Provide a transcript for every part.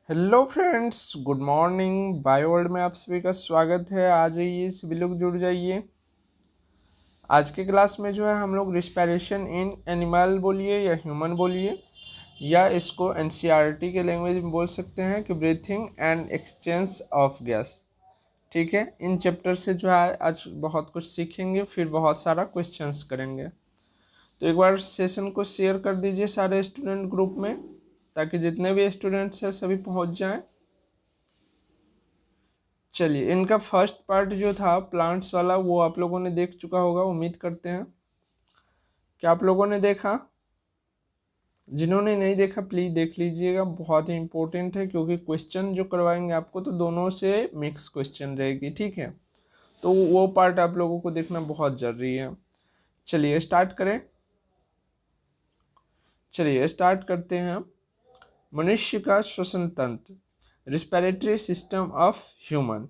Hello friends, good morning. Bio world में आप सभी का स्वागत है। आ जाइए, सभी लोग जुड़ जाइए। आज के क्लास में जो है हम लोग रिस्पायरेशन इन एनिमल बोलिए या ह्यूमन बोलिए, या इसको एनसीईआरटी के लैंग्वेज में बोल सकते हैं कि breathing and exchange of gas. ठीक है, इन चैप्टर से जो है आज बहुत कुछ सीखेंगे, फिर बहुत सारा क्वेश्चंस करेंगे। तो एक बार सेशन को शेयर कर दीजिए सारे स्टूडेंट ग्रुप में, ताकि जितने भी स्टूडेंट्स हैं सभी पहुंच जाएं। चलिए, इनका फर्स्ट पार्ट जो था प्लांट्स वाला वो आप लोगों ने देख चुका होगा, उम्मीद करते हैं। क्या आप लोगों ने देखा? जिन्होंने नहीं देखा प्लीज़ देख लीजिएगा, बहुत ही इंपॉर्टेंट है, क्योंकि क्वेश्चन जो करवाएंगे आपको तो दोनों से मिक्स क्वेश्चन रहेगी। ठीक है, तो वो पार्ट आप लोगों को देखना बहुत ज़रूरी है। चलिए स्टार्ट करें। चलिए स्टार्ट करते हैं। मनुष्य का श्वसन तंत्र, रिस्पिरेटरी सिस्टम ऑफ ह्यूमन,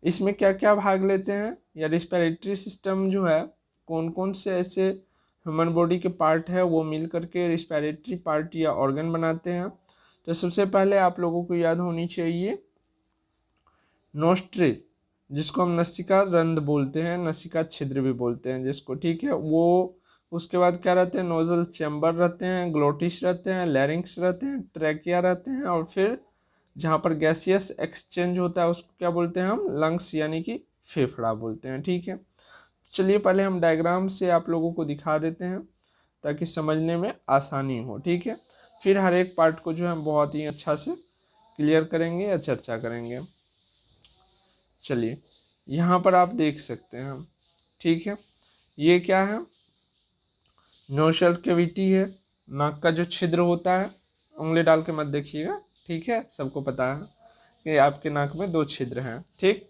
इसमें क्या क्या भाग लेते हैं, या रिस्पिरेटरी सिस्टम जो है कौन कौन से ऐसे ह्यूमन बॉडी के पार्ट है वो मिल करके रिस्पिरेटरी पार्ट या ऑर्गन बनाते हैं। तो सबसे पहले आप लोगों को याद होनी चाहिए नोस्ट्रिल, जिसको हम नसिका रंध्र बोलते हैं, नसिका छिद्र भी बोलते हैं जिसको। ठीक है, वो उसके बाद क्या रहते हैं, नोजल चैम्बर रहते हैं, ग्लोटिस रहते हैं, लैरिंक्स रहते हैं, ट्रैकिया रहते हैं, और फिर जहाँ पर गैसियस एक्सचेंज होता है उसको क्या बोलते हैं हम, लंग्स यानी कि फेफड़ा बोलते हैं। ठीक है, चलिए पहले हम डायग्राम से आप लोगों को दिखा देते हैं ताकि समझने में आसानी हो। ठीक है, फिर हर एक पार्ट को जो है हम बहुत ही अच्छा से क्लियर करेंगे या चर्चा करेंगे। चलिए यहाँ पर आप देख सकते हैं हम। ठीक है, ये क्या है, नोस्ट्रल कैविटी है, नाक का जो छिद्र होता है। उंगली डाल के मत देखिएगा, ठीक है, सबको पता है कि आपके नाक में 2 छिद्र हैं। ठीक,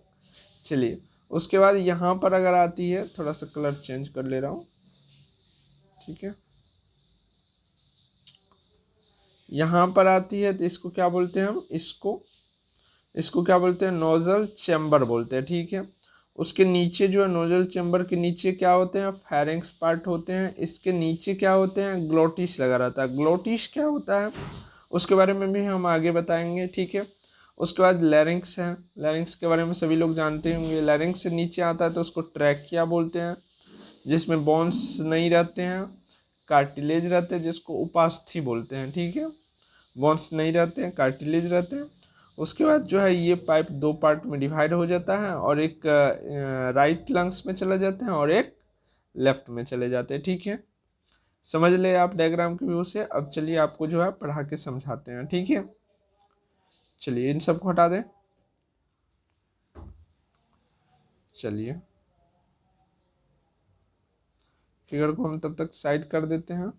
चलिए उसके बाद यहाँ पर अगर आती है, थोड़ा सा कलर चेंज कर ले रहा हूँ। ठीक है, यहाँ पर आती है तो इसको क्या बोलते हैं हम, इसको क्या बोलते हैं, नोजल चैम्बर बोलते हैं। ठीक है, उसके नीचे जो है नोजल चैम्बर के नीचे क्या होते हैं, फेरिंक्स पार्ट होते हैं। इसके नीचे क्या होते हैं, ग्लोटिस लगा रहता है। ग्लोटिस क्या होता है उसके बारे में भी हम आगे बताएंगे। ठीक है, उसके बाद लैरिंक्स है, लैरिंक्स के बारे में सभी लोग जानते होंगे। लैरिंक्स से नीचे आता है तो उसको ट्रैकिया बोलते हैं, जिसमें बोन्स नहीं रहते हैं, कार्टिलेज रहते हैं, जिसको उपास्थि बोलते हैं। ठीक है, बोन्स नहीं रहते हैं, कार्टिलेज रहते हैं। उसके बाद जो है ये पाइप 2 पार्ट में डिवाइड हो जाता है, और एक राइट लंग्स में चला जाते हैं और एक लेफ्ट में चले जाते हैं। ठीक है, समझ ले आप डायग्राम के व्यू से। अब चलिए आपको जो है पढ़ा के समझाते हैं। ठीक है, चलिए इन सबको हटा दें। चलिए फिगर को हम तब तक साइड कर देते हैं।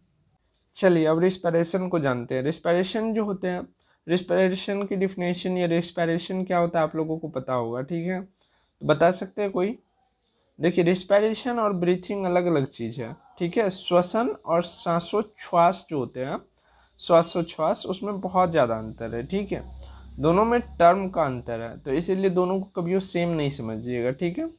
चलिए अब रिस्पिरेशन को जानते हैं। रिस्पिरेशन जो होते हैं, रिस्पिरेशन की डिफिनेशन या रिस्पिरेशन क्या होता है आप लोगों को पता होगा। ठीक है, तो बता सकते हैं कोई? देखिए, रिस्पिरेशन और ब्रीथिंग अलग अलग चीज़ है। ठीक है, श्वसन और श्वासोच्छ्वास जो होते हैं, श्वासोच्छ्वास, उसमें बहुत ज़्यादा अंतर है। ठीक है, दोनों में टर्म का अंतर है, तो इसीलिए दोनों को कभी सेम नहीं समझिएगा। ठीक है,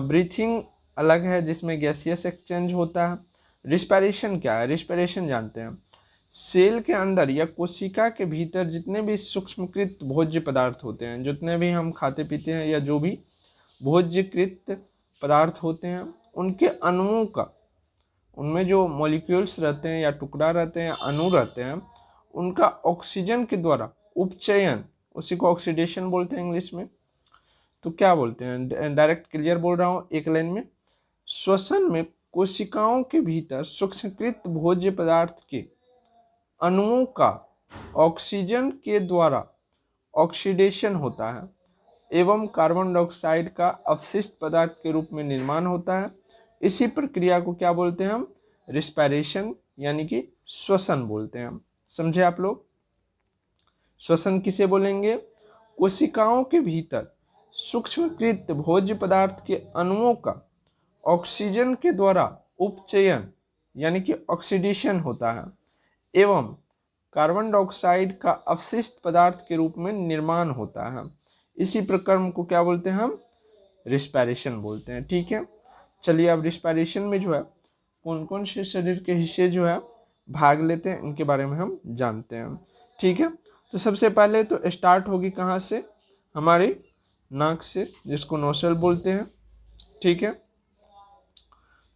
ब्रीथिंग अलग है जिसमें गैसियस एक्सचेंज होता है। रिस्पिरेशन क्या है, रिस्पिरेशन जानते हैं, सेल के अंदर या कोशिका के भीतर जितने भी सूक्ष्मकृत भोज्य पदार्थ होते हैं, जितने भी हम खाते पीते हैं या जो भी भोज्यकृत पदार्थ होते हैं, उनके अणुओं का, उनमें जो मॉलिक्यूल्स रहते हैं या टुकड़ा रहते हैं, अणु रहते हैं, उनका ऑक्सीजन के द्वारा उपचयन, उसी को ऑक्सीडेशन बोलते हैं इंग्लिश में। तो क्या बोलते हैं, डायरेक्ट क्लियर बोल रहा हूँ एक लाइन में, श्वसन में कोशिकाओं के भीतर सूक्ष्मकृत भोज्य पदार्थ के अणुओं का ऑक्सीजन के द्वारा ऑक्सीडेशन होता है एवं कार्बन डाइऑक्साइड का अवशिष्ट पदार्थ के रूप में निर्माण होता है। इसी प्रक्रिया को क्या बोलते हैं हम, रिस्पिरेशन यानी कि श्वसन बोलते हैं। समझे आप लोग? श्वसन किसे बोलेंगे, कोशिकाओं के भीतर सूक्ष्मकृत भोज्य पदार्थ के अणुओं का ऑक्सीजन के द्वारा उपचयन यानी कि ऑक्सीडेशन होता है एवं कार्बन डाइऑक्साइड का अवशिष्ट पदार्थ के रूप में निर्माण होता है। इसी प्रक्रम को क्या बोलते हैं हम, रिस्पिरेशन बोलते हैं। ठीक है, चलिए अब रिस्पिरेशन में जो है कौन कौन से शरीर के हिस्से जो है भाग लेते हैं, इनके बारे में हम जानते हैं। ठीक है, तो सबसे पहले तो स्टार्ट होगी कहाँ से, हमारी नाक से, जिसको नोस्ट्रल बोलते हैं। ठीक है,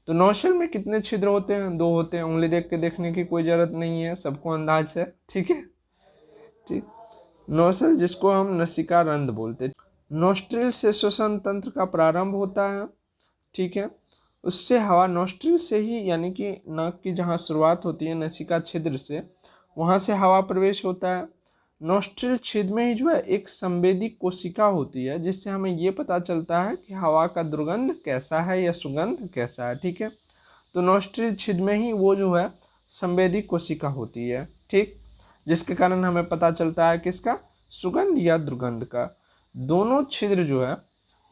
तो नोस्ट्रल में कितने छिद्र होते हैं? 2 होते हैं। उंगली देख के देखने की कोई ज़रूरत नहीं है, सबको अंदाज है। ठीक है, ठीक। नोस्ट्रल जिसको हम नसिका रंध्र बोलते हैं। नोस्ट्रिल से श्वसन तंत्र का प्रारंभ होता है। ठीक है, उससे हवा नोस्ट्रिल से ही, यानी कि नाक की जहाँ शुरुआत होती है नसिका छिद्र से, वहाँ से हवा प्रवेश होता है। नोस्ट्रिल छिद्र में ही जो है एक संवेदी कोशिका होती है, जिससे हमें ये पता चलता है कि हवा का दुर्गंध कैसा है या सुगंध कैसा है। ठीक है, तो नोस्ट्रिल छिद्र में ही वो जो है संवेदी कोशिका होती है। ठीक, जिसके कारण हमें पता चलता है किसका, सुगंध या दुर्गंध का। दोनों छिद्र जो है,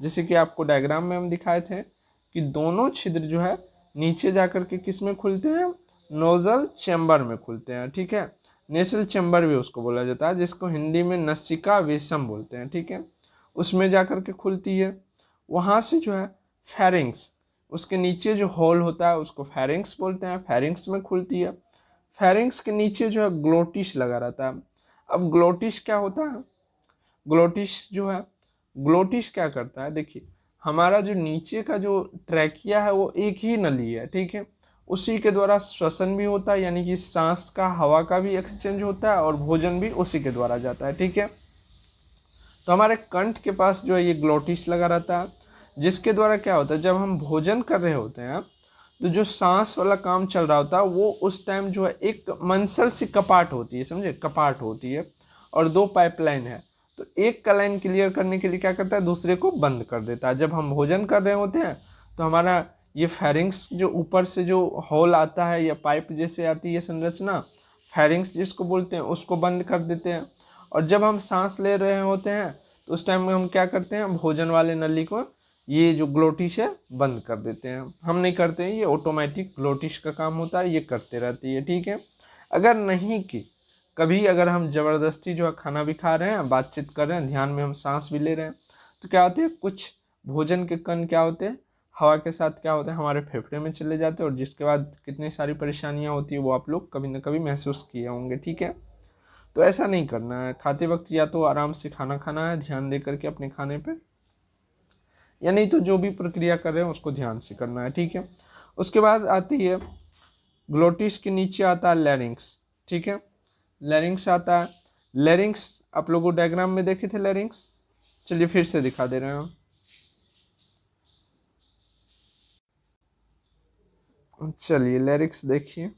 जैसे कि आपको डायग्राम में हम दिखाए थे कि दोनों छिद्र जो है नीचे जाकर के किस में खुलते हैं, नोजल चैम्बर में खुलते हैं। ठीक है, नेसल चैम्बर भी उसको बोला जाता है, जिसको हिंदी में नसिका वेशम बोलते हैं। ठीक है, उसमें जाकर के खुलती है। वहाँ से जो है फेरिंग्स, उसके नीचे जो होल होता है उसको फेरिंग्स बोलते हैं, फेरिंग्स में खुलती है। फेरिंग्स के नीचे जो है ग्लोटिस लगा रहता है। अब ग्लोटिस क्या होता है, ग्लोटिस जो है, ग्लोटिस क्या करता है, देखिए हमारा जो नीचे का जो ट्रैकिया है वो एक ही नली है। ठीक है, उसी के द्वारा श्वसन भी होता है, यानी कि सांस का, हवा का भी एक्सचेंज होता है और भोजन भी उसी के द्वारा जाता है। ठीक है, तो हमारे कंठ के पास जो है ये ग्लोटिस लगा रहता है, जिसके द्वारा क्या होता है, जब हम भोजन कर रहे होते हैं तो जो सांस वाला काम चल रहा होता है वो उस टाइम जो है एक मंसल सी कपाट होती है, समझे, कपाट होती है, और 2 पाइपलाइन है। तो एक का लाइन क्लियर करने के लिए क्या करता है, दूसरे को बंद कर देता है। जब हम भोजन कर रहे होते हैं तो हमारा ये फेरिंग्स जो ऊपर से जो होल आता है या पाइप जैसे आती है संरचना, फेरिंग्स जिसको बोलते हैं, उसको बंद कर देते हैं। और जब हम सांस ले रहे होते हैं तो उस टाइम में हम क्या करते हैं, भोजन वाले नली को, ये जो ग्लोटिस है, बंद कर देते हैं। हम नहीं करते हैं, ये ऑटोमेटिक ग्लोटिस का काम होता है, ये करते रहती है। ठीक है, अगर नहीं कि कभी अगर हम ज़बरदस्ती जो है खाना भी खा रहे हैं, बातचीत कर रहे हैं, ध्यान में हम सांस भी ले रहे हैं, तो क्या होते हैं, कुछ भोजन के कण क्या होते हैं, हवा के साथ क्या होता है, हमारे फेफड़े में चले जाते हैं, और जिसके बाद कितनी सारी परेशानियां होती है वो आप लोग कभी ना कभी महसूस किए होंगे। ठीक है, तो ऐसा नहीं करना है। खाते वक्त या तो आराम से खाना खाना है, ध्यान दे करके अपने खाने पे, या नहीं तो जो भी प्रक्रिया कर रहे हैं उसको ध्यान से करना है। ठीक है, उसके बाद आती है ग्लोटिस के नीचे आता है लैरिंग्स। ठीक है, लैरिंग्स आता है। लैरिंग्स आप लोगों डायग्राम में देखे थे लैरिंग्स, चलिए फिर से दिखा दे रहे हैं हम। चलिए लैरिंग्स देखिए,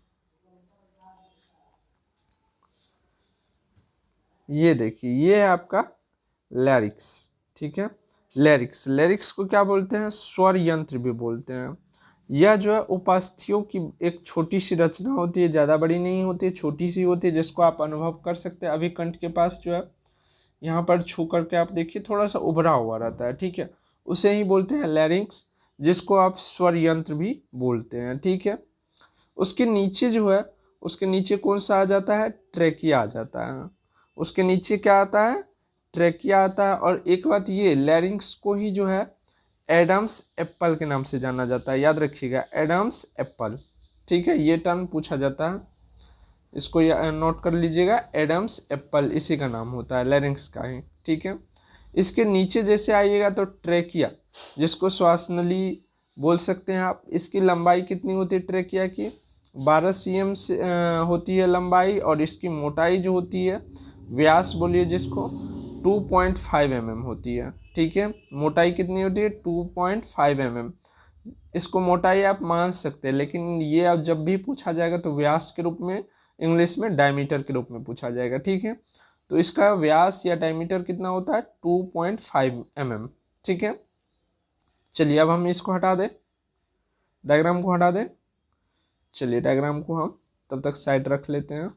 ये देखिए, ये है आपका लैरिक्स। ठीक है, लैरिक्स, लैरिक्स को क्या बोलते हैं, स्वर यंत्र भी बोलते हैं। यह जो है उपास्थियों की एक छोटी सी रचना होती है, ज़्यादा बड़ी नहीं होती है, छोटी सी होती है, जिसको आप अनुभव कर सकते हैं। अभी कंठ के पास जो है यहाँ पर छू करके आप देखिए थोड़ा सा उभरा हुआ रहता है। ठीक है, उसे ही बोलते हैं लैरिंक्स, जिसको आप स्वर यंत्र भी बोलते हैं। ठीक है, उसके नीचे जो है, उसके नीचे कौन सा आ जाता है, ट्रेकिया आ जाता है। उसके नीचे क्या आता है, ट्रेकिया आता है। और एक बात, ये लैरिंक्स को ही जो है एडम्स एप्पल के नाम से जाना जाता है, याद रखिएगा, एडम्स एप्पल। ठीक है, ये टर्म पूछा जाता है, इसको नोट कर लीजिएगा, एडम्स एप्पल इसी का नाम होता है, लैरिंक्स का ही। ठीक है, इसके नीचे जैसे आइएगा तो ट्रेकिया, जिसको श्वास नली बोल सकते हैं आप। इसकी लंबाई कितनी होती है ट्रेकिया की, 12 cm से होती है लंबाई, और इसकी मोटाई जो होती है, व्यास बोलिए जिसको, 2.5 mm होती है। ठीक है, मोटाई कितनी होती है, 2.5 mm। इसको मोटाई आप मान सकते हैं, लेकिन ये अब जब भी पूछा जाएगा तो व्यास के रूप में, इंग्लिश में डायमीटर के रूप में पूछा जाएगा। ठीक है, तो इसका व्यास या डायमीटर कितना होता है, 2.5 mm। ठीक है, चलिए अब हम इसको हटा दें, डायग्राम को हटा दें। चलिए डायग्राम को हम तब तक साइड रख लेते हैं।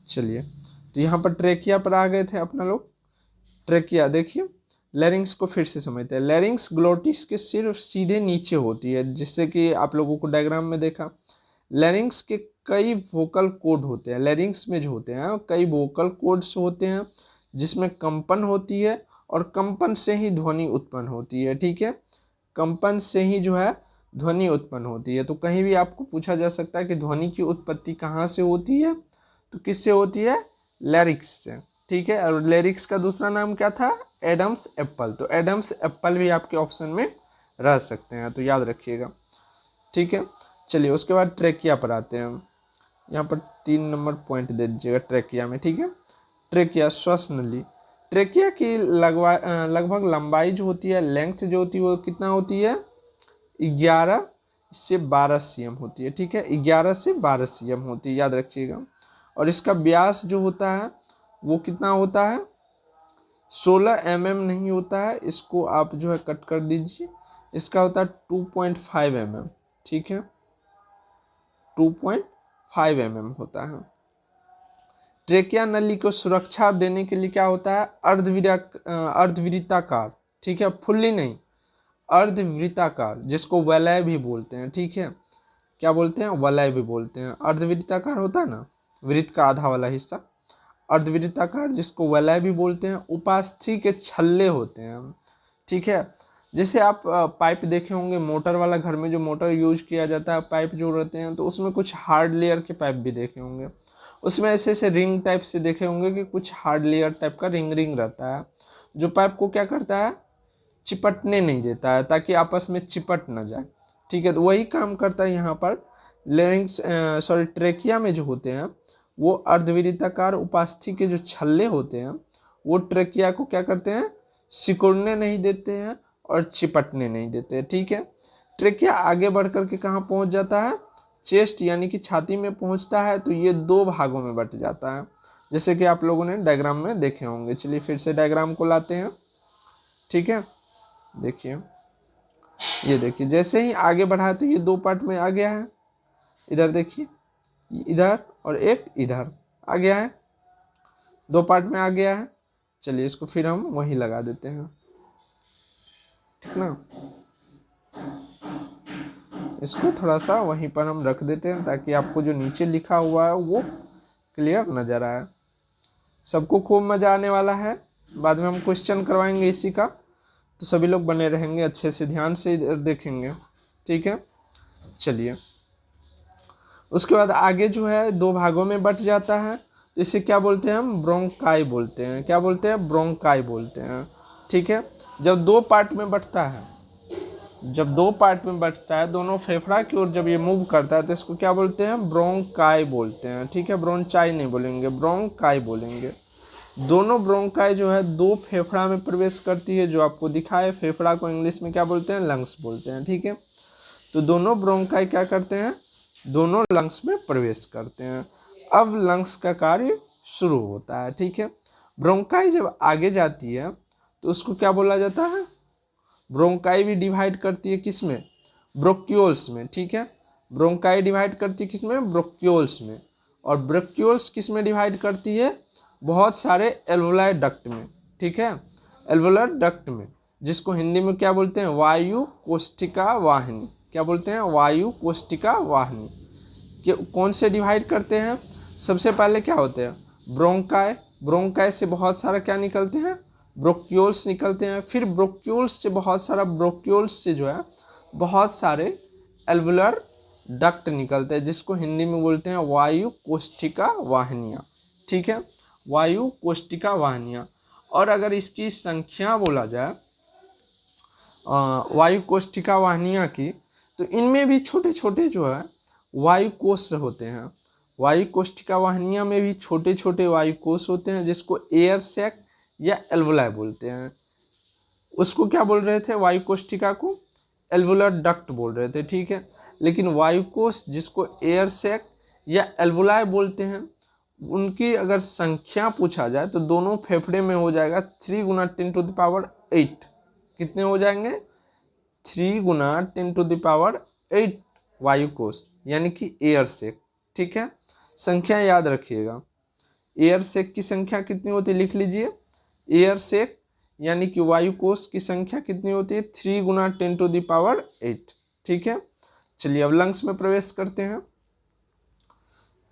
चलिए, तो यहाँ पर ट्रेकिया पर आ गए थे अपना लोग। ट्रेकिया देखिए, लैरिंग्स को फिर से समझते हैं। लैरिंग्स ग्लोटिस के सिर्फ सीधे नीचे होती है, जिससे कि आप लोगों को डायग्राम में देखा। लैरिंग्स के कई वोकल कोड होते हैं, लैरिंग्स में जो होते हैं कई वोकल कोड्स होते हैं, जिसमें कंपन होती है, और कंपन से ही ध्वनि उत्पन्न होती है। ठीक है, कंपन से ही जो है ध्वनि उत्पन्न होती है। तो कहीं भी आपको पूछा जा सकता है कि ध्वनि की उत्पत्ति कहाँ से होती है, तो किससे होती है, लैरिक्स से। ठीक है, और लैरिक्स का दूसरा नाम क्या था, एडम्स एप्पल। तो एडम्स एप्पल भी आपके ऑप्शन में रह सकते हैं, तो याद रखिएगा। ठीक है, चलिए उसके बाद ट्रेकिया पर आते हैं हम। यहाँ पर 3 नंबर पॉइंट दे दीजिएगा ट्रेकिया में। ठीक है, ट्रेकिया श्वास नली। ट्रेकिया की लगभग लंबाई जो होती है, लेंथ जो होती है वो कितना होती है, 11 से 12 सीएम होती है। ठीक है, 11 से 12 सीएम होती है, याद रखिएगा। और इसका व्यास जो होता है वो कितना होता है, 16 mm नहीं होता है, इसको आप जो है कट कर दीजिए। इसका होता है 2.5 mm। ठीक है, 2.5 mm होता है। ट्रेकिया नली को सुरक्षा देने के लिए क्या होता है, अर्धवृत्ताकार। ठीक है, फुल्ली नहीं, अर्धवृत्ताकार, जिसको वलय भी बोलते हैं। ठीक है, क्या बोलते हैं, वलय भी बोलते हैं। अर्धवृत्ताकार होता है ना, वृत्त का आधा वाला हिस्सा, अर्धवृत्ताकार जिसको वलय भी बोलते हैं। उपास्थि के छल्ले होते हैं। ठीक है, जैसे आप पाइप देखे होंगे, मोटर वाला, घर में जो मोटर यूज किया जाता है, पाइप जो रहते हैं, तो उसमें कुछ हार्ड लेयर के पाइप भी देखे होंगे। उसमें ऐसे ऐसे रिंग टाइप से देखे होंगे कि कुछ हार्ड लेयर टाइप का रिंग रिंग रहता है, जो पाइप को क्या करता है, चिपटने नहीं देता है, ताकि आपस में चिपट ना जाए। ठीक है, तो वही काम करता है यहाँ पर लेरिंग्स ट्रेकिया में जो होते हैं, वो अर्धवृत्ताकार उपास्थि के जो छल्ले होते हैं, वो ट्रेकिया को क्या करते हैं, सिकुड़ने नहीं देते हैं और चिपटने नहीं देते। ठीक है, ट्रेकिया आगे बढ़ करके कहाँ पहुँच जाता है, चेस्ट यानी कि छाती में पहुँचता है। तो ये 2 भागों में बट जाता है, जैसे कि आप लोगों ने डायग्राम में देखे होंगे। चलिए फिर से डायग्राम को लाते हैं। ठीक है, देखिए, ये देखिए, जैसे ही आगे बढ़ा तो ये 2 पार्ट में आ गया है। इधर देखिए, इधर और एक इधर आ गया है, 2 पार्ट में आ गया है। चलिए इसको फिर हम वहीं लगा देते हैं। ठीक ना, इसको थोड़ा सा वहीं पर हम रख देते हैं, ताकि आपको जो नीचे लिखा हुआ है वो क्लियर नज़र आए। सबको खूब मज़ा आने वाला है, बाद में हम क्वेश्चन करवाएंगे इसी का, तो सभी लोग बने रहेंगे, अच्छे से ध्यान से इधर देखेंगे। ठीक है, चलिए उसके बाद आगे जो है 2 भागों में बट जाता है। तो इसे क्या बोलते हैं हम, ब्रोंकाई बोलते हैं। क्या बोलते हैं, ब्रोंकाई बोलते हैं। ठीक है, जब 2 पार्ट में बटता है, जब 2 पार्ट में बटता है, दोनों फेफड़ा की ओर जब ये मूव करता है, तो इसको क्या बोलते हैं, ब्रोंकाई बोलते हैं। ठीक है, ब्रोंचाई नहीं बोलेंगे, ब्रोंकाई बोलेंगे। दोनों ब्रोंकाई जो है 2 फेफड़ा में प्रवेश करती है, जो आपको दिखा है। फेफड़ा को इंग्लिश में क्या बोलते हैं, लंग्स बोलते हैं। ठीक है, तो दोनों ब्रोंकाई क्या करते हैं, दोनों लंग्स में प्रवेश करते हैं। अब लंग्स का कार्य शुरू होता है। ठीक है, ब्रोंकाई जब आगे जाती है तो उसको क्या बोला जाता है, ब्रोंकाई भी डिवाइड करती है किस में, ब्रोक्यूल्स में। ठीक है, ब्रोंकाई डिवाइड करती है किस में, ब्रोक्यूल्स में। और ब्रोक्यूल्स किस में डिवाइड करती है, बहुत सारे एल्वोलाई डक्ट में। ठीक है, एल्वोलर डक्ट में, जिसको हिंदी में क्या बोलते हैं, वायु कोष्ठिका वाहिनी। क्या बोलते हैं, वायु कोष्ठिका वाहिनी। कि कौन से डिवाइड करते हैं, सबसे पहले क्या होते हैं, ब्रोंकाई। ब्रोंकाई से बहुत सारा क्या निकलते हैं, ब्रोक्यूल्स निकलते हैं। फिर ब्रोक्यूल्स से बहुत सारा, ब्रोक्यूल्स से जो है बहुत सारे एल्वुलर डक्ट निकलते हैं, जिसको हिंदी में बोलते हैं वायु कोष्ठिका वाहिनियाँ। ठीक है, वायु कोष्ठिका वाहिनियाँ। और अगर इसकी संख्या बोला जाए वायु कोष्ठिका वाहिनियाँ की, तो इनमें भी छोटे छोटे जो है वायु कोष होते हैं। वायु कोष्ठिका वाहिनियाँ में भी छोटे छोटे वायु कोष होते हैं, जिसको एयर सैक या एल्वुलाई बोलते हैं। उसको क्या बोल रहे थे, वायु कोष्ठिका को एल्वुलर डक्ट बोल रहे थे। ठीक है, लेकिन वायु कोष जिसको एयर सैक या एल्वुलाई बोलते हैं, उनकी अगर संख्या पूछा जाए तो दोनों फेफड़े में हो जाएगा 3 × 10⁸। कितने हो जाएंगे, 3 × 10⁸ वायु कोष, यानी कि एयर सैक। ठीक है, संख्या याद रखिएगा, एयर सैक की संख्या कितनी होती है, लिख लीजिए। एयर सैक यानी कि वायु कोष की संख्या कितनी होती है, 3 × 10⁸। ठीक है, चलिए अब लंग्स में प्रवेश करते हैं,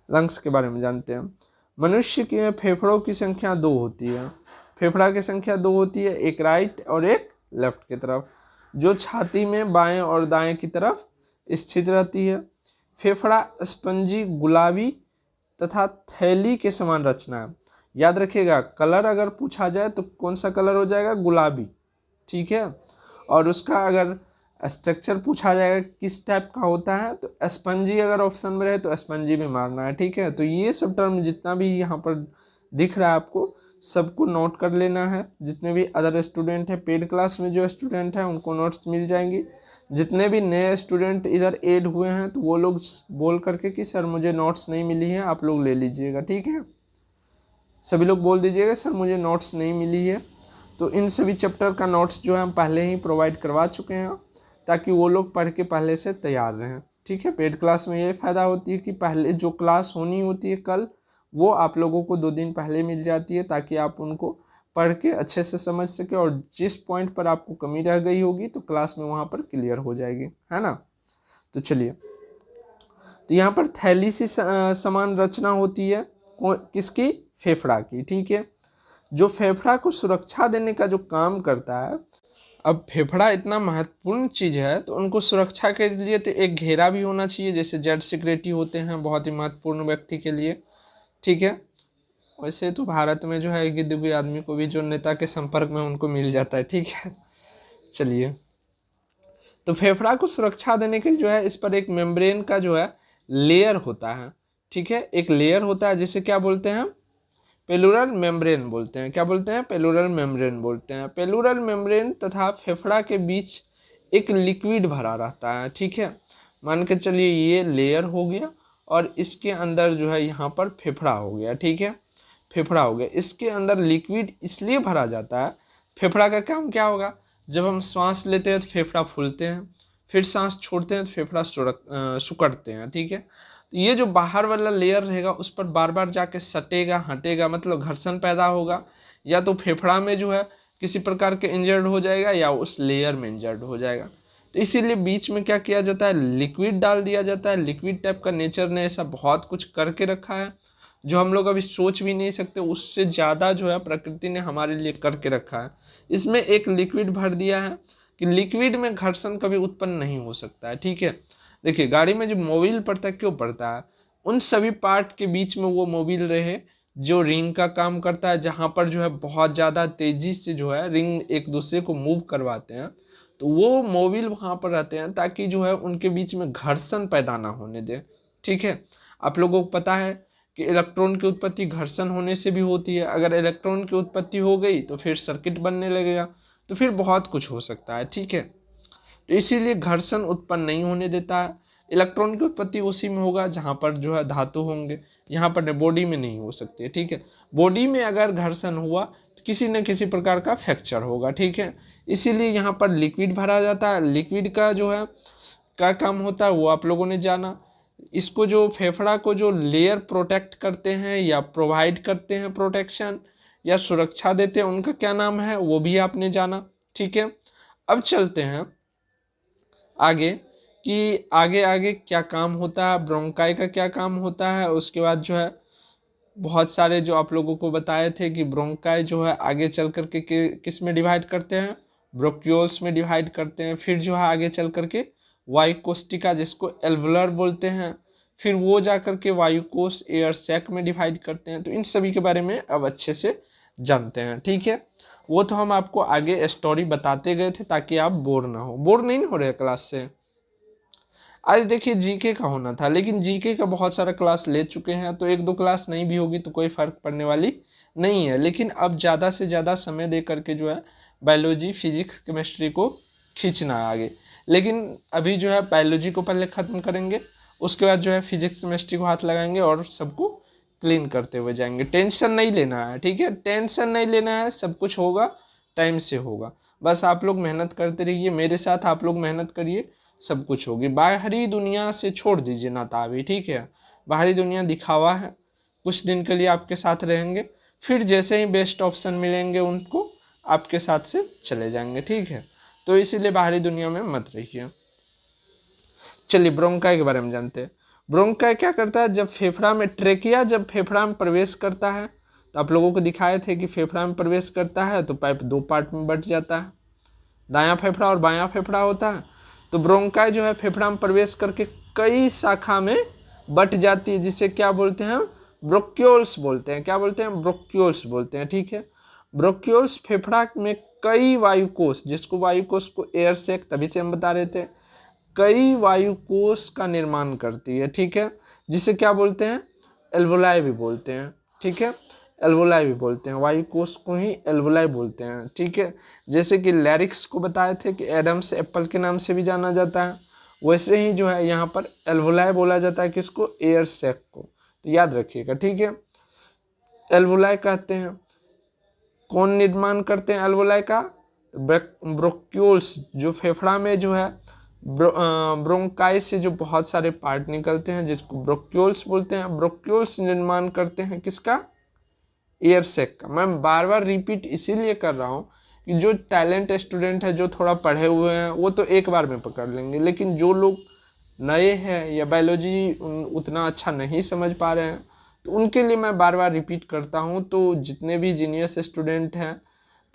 लंग्स के बारे में जानते हैं। मनुष्य के फेफड़ों की संख्या 2 होती है। फेफड़ा की संख्या 2 होती है, एक राइट और एक लेफ्ट की तरफ, जो छाती में बाएं और दाएं की तरफ स्थित रहती है। फेफड़ा स्पंजी गुलाबी तथा थैली के समान रचना है। याद रखिएगा, कलर अगर पूछा जाए तो कौन सा कलर हो जाएगा, गुलाबी, ठीक है। और उसका अगर स्ट्रक्चर पूछा जाएगा किस टाइप का होता है तो स्पंजी अगर ऑप्शन में रहे तो स्पंजी भी मारना है, ठीक है। तो ये सब टर्म जितना भी यहाँ पर दिख रहा है आपको सबको नोट कर लेना है। जितने भी अदर स्टूडेंट हैं, पेड क्लास में जो स्टूडेंट हैं उनको नोट्स मिल जाएंगी। जितने भी नए स्टूडेंट इधर ऐड हुए हैं तो वो लोग बोल करके कि सर मुझे नोट्स नहीं मिली है, आप लोग ले लीजिएगा, ठीक है। सभी लोग बोल दीजिएगा सर मुझे नोट्स नहीं मिली है। तो इन सभी चैप्टर का नोट्स जो है हम पहले ही प्रोवाइड करवा चुके हैं ताकि वो लोग पढ़ के पहले से तैयार रहें, ठीक है। पेड क्लास में ये फ़ायदा होती है कि पहले जो क्लास होनी होती है कल, वो आप लोगों को 2 दिन पहले मिल जाती है ताकि आप उनको पढ़ के अच्छे से समझ सके और जिस पॉइंट पर आपको कमी रह गई होगी तो क्लास में वहाँ पर क्लियर हो जाएगी, है ना। तो चलिए, तो यहाँ पर थैली से समान रचना होती है किसकी, फेफड़ा की, ठीक है। जो फेफड़ा को सुरक्षा देने का जो काम करता है, अब फेफड़ा इतना महत्वपूर्ण चीज़ है तो उनको सुरक्षा के लिए तो एक घेरा भी होना चाहिए, जैसे जेड सिक्योरिटी होते हैं बहुत ही महत्वपूर्ण व्यक्ति के लिए, ठीक है। वैसे तो भारत में जो है गिद्ध भी आदमी को भी जो नेता के संपर्क में उनको मिल जाता है, ठीक है। चलिए, तो फेफड़ा को सुरक्षा देने के लिए जो है इस पर एक मेम्ब्रेन का जो है लेयर होता है, ठीक है। एक लेयर होता है जिसे क्या बोलते हैं, पेलुरल मेम्ब्रेन बोलते हैं। क्या बोलते हैं, पेलुरल मेम्ब्रेन बोलते हैं। पेलुरल मेम्ब्रेन तथा फेफड़ा के बीच एक लिक्विड भरा रहता है, ठीक है। मान के चलिए ये लेयर हो गया और इसके अंदर जो है यहाँ पर फेफड़ा हो गया, ठीक है। फेफड़ा हो गया, इसके अंदर लिक्विड इसलिए भरा जाता है। फेफड़ा का काम क्या होगा, जब हम सांस लेते हैं तो फेफड़ा फूलते हैं, फिर सांस छोड़ते हैं तो फेफड़ा सिकुड़ते हैं, ठीक है। तो ये जो बाहर वाला लेयर रहेगा उस पर बार बार जाके सटेगा हटेगा, मतलब घर्षण पैदा होगा, या तो फेफड़ा में जो है किसी प्रकार के इंजर्ड हो जाएगा या उस लेयर में इंजर्ड हो जाएगा। तो इसीलिए बीच में क्या किया जाता है, लिक्विड डाल दिया जाता है। लिक्विड टाइप का नेचर ने ऐसा बहुत कुछ करके रखा है जो हम लोग अभी सोच भी नहीं सकते, उससे ज़्यादा जो है प्रकृति ने हमारे लिए करके रखा है। इसमें एक लिक्विड भर दिया है कि लिक्विड में घर्षण कभी उत्पन्न नहीं हो सकता है, ठीक है। देखिए, गाड़ी में जो मोबिल पड़ता है क्यों पड़ता है, उन सभी पार्ट के बीच में वो मोबिल रहे जो रिंग का काम करता है, जहाँ पर जो है बहुत ज़्यादा तेज़ी से जो है रिंग एक दूसरे को मूव करवाते हैं। तो वो मोबिल वहाँ पर रहते हैं ताकि जो है उनके बीच में घर्षण पैदा ना होने दे, ठीक है। आप लोगों को पता है कि इलेक्ट्रॉन की उत्पत्ति घर्षण होने से भी होती है। अगर इलेक्ट्रॉन की उत्पत्ति हो गई तो फिर सर्किट बनने लगेगा, तो फिर बहुत कुछ हो सकता है, ठीक है। तो इसीलिए घर्षण उत्पन्न नहीं होने देता है। इलेक्ट्रॉन की उत्पत्ति उसी में होगा जहाँ पर जो है धातु होंगे, यहाँ पर बॉडी में नहीं हो सकती है, ठीक है। बॉडी में अगर घर्षण हुआ तो किसी न किसी प्रकार का फ्रैक्चर होगा, ठीक है। इसीलिए यहाँ पर लिक्विड भरा जाता है। लिक्विड का जो है क्या काम होता है वो आप लोगों ने जाना। इसको जो फेफड़ा को जो लेयर प्रोटेक्ट करते हैं या प्रोवाइड करते हैं प्रोटेक्शन या सुरक्षा देते हैं, उनका क्या नाम है वो भी आपने जाना, ठीक है। अब चलते हैं आगे कि आगे आगे क्या काम होता है, ब्रोंकाई का क्या काम होता है। उसके बाद जो है बहुत सारे जो आप लोगों को बताए थे कि ब्रोंकाई जो है आगे चल करके किस में डिवाइड करते हैं, ब्रोक्यूल्स में डिवाइड करते हैं। फिर जो है आगे चल करके वायुकोष्ठिका जिसको एल्वुलर बोलते हैं, फिर वो जा करके वायुकोश एयर सैक में डिवाइड करते हैं। तो इन सभी के बारे में अब अच्छे से जानते हैं, ठीक है। वो तो हम आपको आगे स्टोरी बताते गए थे ताकि आप बोर ना हो। बोर नहीं हो रहे क्लास से। आज देखिए जीके का होना था, लेकिन जीके का बहुत सारा क्लास ले चुके हैं, तो 1-2 क्लास नहीं भी होगी तो कोई फ़र्क पड़ने वाली नहीं है। लेकिन अब ज़्यादा से ज़्यादा समय दे करके जो है बायोलॉजी, फिजिक्स, केमिस्ट्री को खींचना है आगे। लेकिन अभी जो है बायोलॉजी को पहले ख़त्म करेंगे, उसके बाद जो है फिजिक्स केमिस्ट्री को हाथ लगाएंगे और सबको क्लीन करते हुए जाएंगे। टेंशन नहीं लेना है, ठीक है। टेंशन नहीं लेना है, सब कुछ होगा, टाइम से होगा। बस आप लोग मेहनत करते रहिए, मेरे साथ आप लोग मेहनत करिए, सब कुछ होगी। बाहरी दुनिया से छोड़ दीजिए नाता अभी, ठीक है। बाहरी दुनिया दिखावा है, कुछ दिन के लिए आपके साथ रहेंगे, फिर जैसे ही बेस्ट ऑप्शन मिलेंगे उनको आपके साथ से चले जाएंगे, ठीक है। तो इसीलिए बाहरी दुनिया में मत रहिए। चलिए ब्रोंकाई के बारे में जानते हैं। ब्रोंकाई क्या करता है, जब फेफड़ा में ट्रेकिया जब फेफड़ा में प्रवेश करता है, तो आप लोगों को दिखाए थे कि फेफड़ा में प्रवेश करता है तो पाइप 2 पार्ट में बट जाता है, दायां फेफड़ा और बायां फेफड़ा होता है। तो ब्रोंकाई जो है फेफड़ा में प्रवेश करके कई शाखा में बट जाती है, जिसे क्या बोलते हैं, ब्रोंक्यूल्स बोलते हैं। क्या बोलते हैं, ब्रोंक्यूल्स बोलते हैं। ठीक है, ब्रोंक्यूल्स फेफड़ा में कई वायुकोष, जिसको वायुकोष को एयर सैक तभी से हम बता रहे थे, कई वायुकोष का निर्माण करती है। ठीक है, जिसे क्या बोलते हैं, एल्वोलाई भी बोलते हैं। ठीक है, एल्वोलाई भी बोलते हैं, वायुकोष को ही एल्वोलाई बोलते हैं। ठीक है, जैसे कि लैरिक्स को बताए थे कि एडम्स एप्पल के नाम से भी जाना जाता है, वैसे ही जो है यहाँ पर एल्वोलाई बोला जाता है, किसको, एयर सैक को। तो याद रखिएगा। ठीक है, एल्वोलाई कहते हैं। कौन निर्माण करते हैं एल्वोलाई का, ब्रोंक्यूल्स, जो फेफड़ा में जो है ब्रोंकाई से जो बहुत सारे पार्ट निकलते हैं, जिसको ब्रोंक्यूल्स बोलते हैं। ब्रोंक्यूल्स निर्माण करते हैं किसका, एयर सैक का। मैं बार बार रिपीट इसीलिए कर रहा हूँ कि जो टैलेंट स्टूडेंट है, जो थोड़ा पढ़े हुए हैं, वो तो एक बार में पकड़ लेंगे, लेकिन जो लोग नए हैं या बायोलॉजी उतना अच्छा नहीं समझ पा रहे हैं, तो उनके लिए मैं बार बार रिपीट करता हूँ। तो जितने भी जीनियस स्टूडेंट हैं,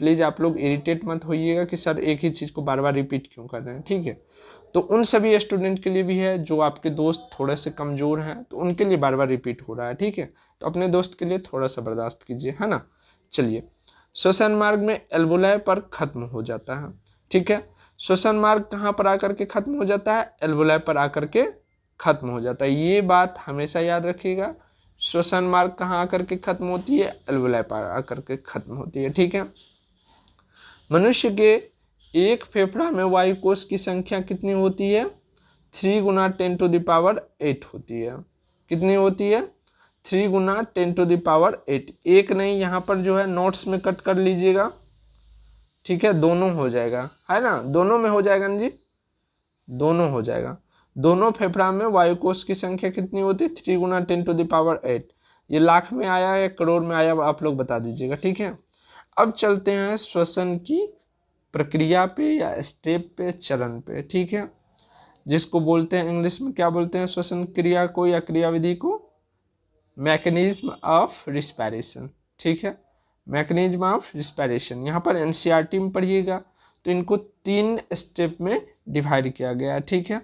प्लीज़ आप लोग इरिटेट मत होइएगा कि सर एक ही चीज़ को बार बार रिपीट क्यों कर रहे हैं। ठीक है, तो उन सभी स्टूडेंट के लिए भी है जो आपके दोस्त थोड़े से कमज़ोर हैं, तो उनके लिए बार बार रिपीट हो रहा है। ठीक है, तो अपने दोस्त के लिए थोड़ा सा बर्दाश्त कीजिए, है ना। चलिए, श्वसन मार्ग में एल्वोलाई पर खत्म हो जाता है। ठीक है, श्वसन मार्ग कहाँ पर आकर के खत्म हो जाता है, एल्वोलाई पर आकर के खत्म हो जाता है। ये बात हमेशा याद रखिएगा, श्वसन मार्ग कहाँ आकर के खत्म होती है, एल्वोलाई पर आकर के खत्म होती है। ठीक है, मनुष्य के एक फेफड़ा में वायुकोष की संख्या कितनी होती है, 3 गुना 10⁸ होती है। कितनी होती है, 3 गुना 10⁸। एक नहीं, यहाँ पर जो है नोट्स में कट कर लीजिएगा। ठीक है, दोनों हो जाएगा, है ना, दोनों में हो जाएगा ना जी, दोनों हो जाएगा। दोनों फेफड़ा में वायुकोष की संख्या कितनी होती है, 3 गुना 10⁸। ये लाख में आया या करोड़ में आया, आप लोग बता दीजिएगा। ठीक है, अब चलते हैं श्वसन की प्रक्रिया पे या स्टेप पे, चरण पे। ठीक है, जिसको बोलते हैं इंग्लिश में क्या बोलते हैं, श्वसन क्रिया को या क्रियाविधि को, मैकेनिज्म ऑफ रिस्पायरेशन। ठीक है, मैकेनिज्म ऑफ रिस्पायरेशन। यहाँ पर एनसीईआरटी में पढ़िएगा, तो इनको 3 स्टेप में डिवाइड किया गया है। ठीक है,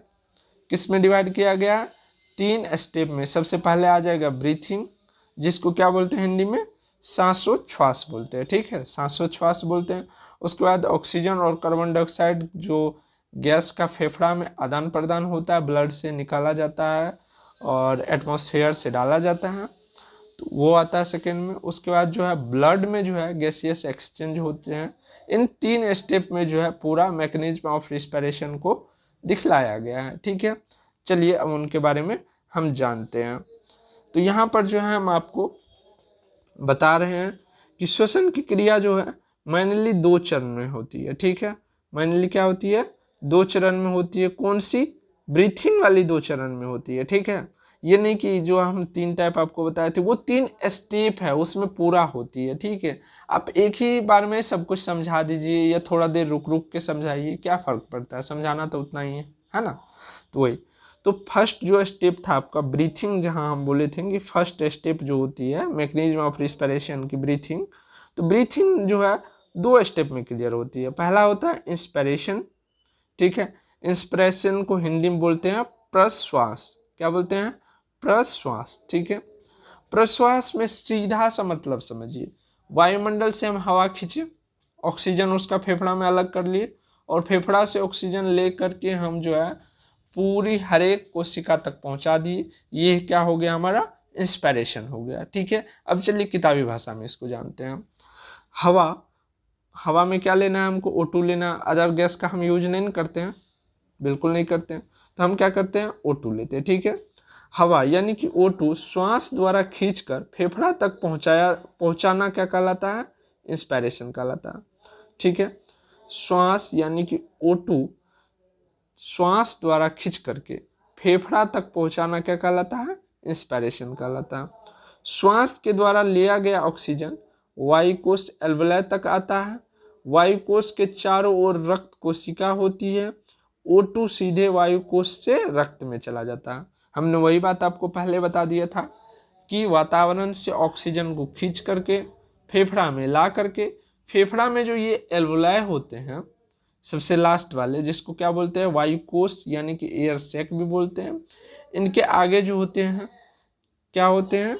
किस में डिवाइड किया गया है, 3 स्टेप में। सबसे पहले आ जाएगा ब्रीथिंग, जिसको क्या बोलते हैं हिंदी में, सांसोच्छ्वास बोलते हैं। ठीक है, सांसोच्छ्वास बोलते हैं। उसके बाद ऑक्सीजन और कार्बन डाइऑक्साइड जो गैस का फेफड़ा में आदान प्रदान होता है, ब्लड से निकाला जाता है और एटमॉस्फेयर से डाला जाता है, तो वो आता है सेकेंड में। उसके बाद जो है ब्लड में जो है गैसियस एक्सचेंज होते हैं। इन 3 स्टेप में जो है पूरा मैकेनिज्म ऑफ रिस्पायरेशन को दिखलाया गया है। ठीक है, चलिए अब उनके बारे में हम जानते हैं। तो यहाँ पर जो है हम आपको बता रहे हैं कि श्वसन की क्रिया जो है मेनली 2 चरण में होती है। ठीक है, मेनली क्या होती है, 2 चरण में होती है। कौन सी, ब्रीथिंग वाली 2 चरण में होती है। ठीक है, ये नहीं कि जो हम 3 टाइप आपको बताए थे वो 3 स्टेप है उसमें पूरा होती है। ठीक है, आप एक ही बार में सब कुछ समझा दीजिए या थोड़ा देर रुक रुक के समझाइए, क्या फ़र्क पड़ता है, समझाना तो उतना ही है ना। तो वही, तो फर्स्ट जो स्टेप था आपका ब्रीथिंग, जहां हम बोले थे कि फर्स्ट स्टेप जो होती है मैकेनिज्म ऑफ रिस्पायरेशन की, ब्रीथिंग। तो ब्रीथिंग जो है 2 स्टेप में क्लियर होती है। पहला होता है इंस्पिरेशन। ठीक है, इंस्पिरेशन को हिंदी में बोलते हैं प्रश्वास। क्या बोलते हैं, प्रश्वास। ठीक है, प्रश्वास में सीधा सा मतलब समझिए, वायुमंडल से हम हवा खींचे, ऑक्सीजन उसका फेफड़ा में अलग कर लिए, और फेफड़ा से ऑक्सीजन ले करके हम जो है पूरी हर एक कोशिका तक पहुंचा दिए। ये क्या हो गया, हमारा इंस्पिरेशन हो गया। ठीक है, अब चलिए किताबी भाषा में इसको जानते हैं। हवा, हवा में क्या लेना है हमको, O2 लेना। अदर गैस का हम यूज नहीं करते हैं, बिल्कुल नहीं करते हैं, तो हम क्या करते हैं, O2 लेते हैं। ठीक है, हवा यानी कि O2 श्वास द्वारा खींचकर फेफड़ा तक पहुंचाना क्या कहलाता है, इंस्पिरेशन कहलाता है। ठीक है, श्वास यानी कि O2 श्वास द्वारा खींच करके फेफड़ा तक पहुंचाना क्या कहलाता है, इंस्पिरेशन कहलाता है। श्वास के द्वारा लिया गया ऑक्सीजन वायुकोष एल्वोलाई तक आता है। वायुकोष के चारों ओर रक्त कोशिका होती है। O2 सीधे वायुकोष से रक्त में चला जाता है। हमने वही बात आपको पहले बता दिया था कि वातावरण से ऑक्सीजन को खींच करके फेफड़ा में ला करके, फेफड़ा में जो ये एल्वोलाई होते हैं सबसे लास्ट वाले जिसको क्या बोलते हैं, वायु कोश यानी कि एयर सैक भी बोलते हैं। इनके आगे जो होते हैं क्या होते हैं,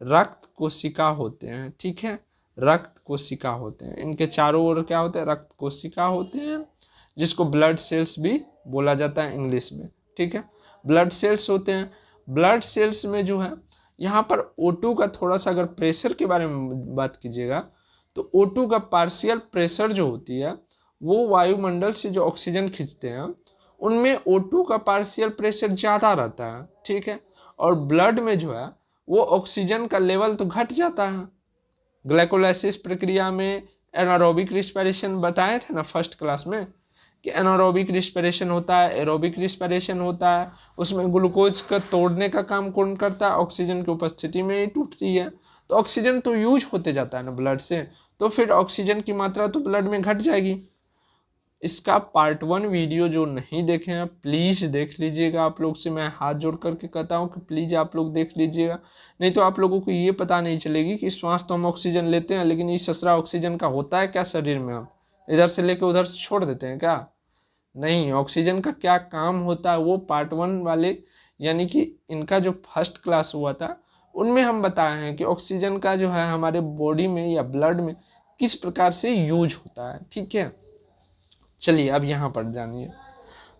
रक्त कोशिका होते हैं। ठीक है, रक्त कोशिका होते हैं। इनके चारों ओर क्या होते हैं, रक्त कोशिका होते हैं, जिसको ब्लड सेल्स भी बोला जाता है इंग्लिश में। ठीक है, ब्लड सेल्स होते हैं। ब्लड सेल्स में जो है यहाँ पर O2 का थोड़ा सा अगर प्रेशर के बारे में बात कीजिएगा तो O2 का पार्शियल प्रेशर जो होती है वो वायुमंडल से जो ऑक्सीजन खींचते हैं उनमें O2 का पार्शियल प्रेशर ज़्यादा रहता है। ठीक है, और ब्लड में जो है वो ऑक्सीजन का लेवल तो घट जाता है। ग्लाइकोलाइसिस प्रक्रिया में एनारोबिक रिस्पिरेशन बताए थे ना फर्स्ट क्लास में कि एनारोबिक रिस्पिरेशन होता है, एरोबिक रिस्पिरेशन होता है। उसमें ग्लूकोज का तोड़ने का काम कौन करता है, ऑक्सीजन की उपस्थिति में ही टूटती है। तो ऑक्सीजन तो यूज होते जाता है ना ब्लड से, तो फिर ऑक्सीजन की मात्रा तो ब्लड में घट जाएगी। इसका पार्ट 1 वीडियो जो नहीं देखे हैं प्लीज़ देख लीजिएगा। आप लोग से मैं हाथ जोड़ करके कहता हूँ कि प्लीज़ आप लोग देख लीजिएगा, नहीं तो आप लोगों को ये पता नहीं चलेगी कि श्वास तो हम ऑक्सीजन लेते हैं लेकिन ये ससरा ऑक्सीजन का होता है क्या शरीर में, हम इधर से लेके उधर से छोड़ देते हैं क्या? नहीं, ऑक्सीजन का क्या काम होता है वो पार्ट 1 वाले यानी कि इनका जो फर्स्ट क्लास हुआ था उनमें हम बताए हैं कि ऑक्सीजन का जो है हमारे बॉडी में या ब्लड में किस प्रकार से यूज होता है। ठीक है, चलिए अब यहाँ पर जानिए।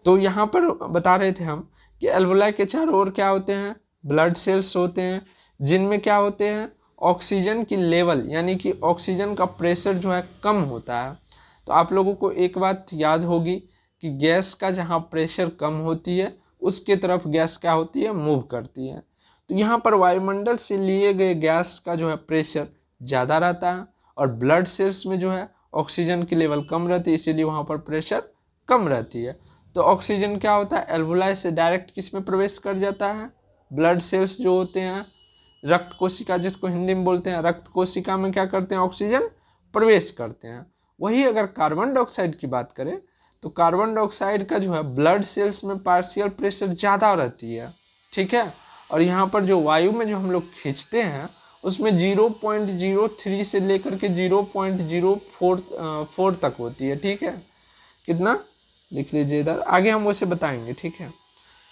तो यहाँ पर बता रहे थे हम कि एल्वोलाई के चारों ओर क्या होते हैं, ब्लड सेल्स होते हैं, जिनमें क्या होते हैं, ऑक्सीजन की लेवल यानी कि ऑक्सीजन का प्रेशर जो है कम होता है। तो आप लोगों को एक बात याद होगी कि गैस का जहाँ प्रेशर कम होती है उसके तरफ गैस क्या होती है, मूव करती है। तो यहाँ पर वायुमंडल से लिए गए गैस का जो है प्रेशर ज़्यादा रहता है और ब्लड सेल्स में जो है ऑक्सीजन की लेवल कम रहती है, इसीलिए वहाँ पर प्रेशर कम रहती है। तो ऑक्सीजन क्या होता है, एल्वोलाई से डायरेक्ट किस में प्रवेश कर जाता है, ब्लड सेल्स जो होते हैं, रक्त कोशिका जिसको हिंदी में बोलते हैं, रक्त कोशिका में क्या करते हैं, ऑक्सीजन प्रवेश करते हैं। वही अगर कार्बन डाइऑक्साइड की बात करें तो कार्बन डाइऑक्साइड का जो है ब्लड सेल्स में पार्शियल प्रेशर ज़्यादा रहती है। ठीक है, और यहाँ पर जो वायु में जो हम लोग खींचते हैं उसमें 0.03 से लेकर के 0.04 तक होती है। ठीक है, कितना लिख लीजिए इधर, आगे हम उसे बताएंगे। ठीक है,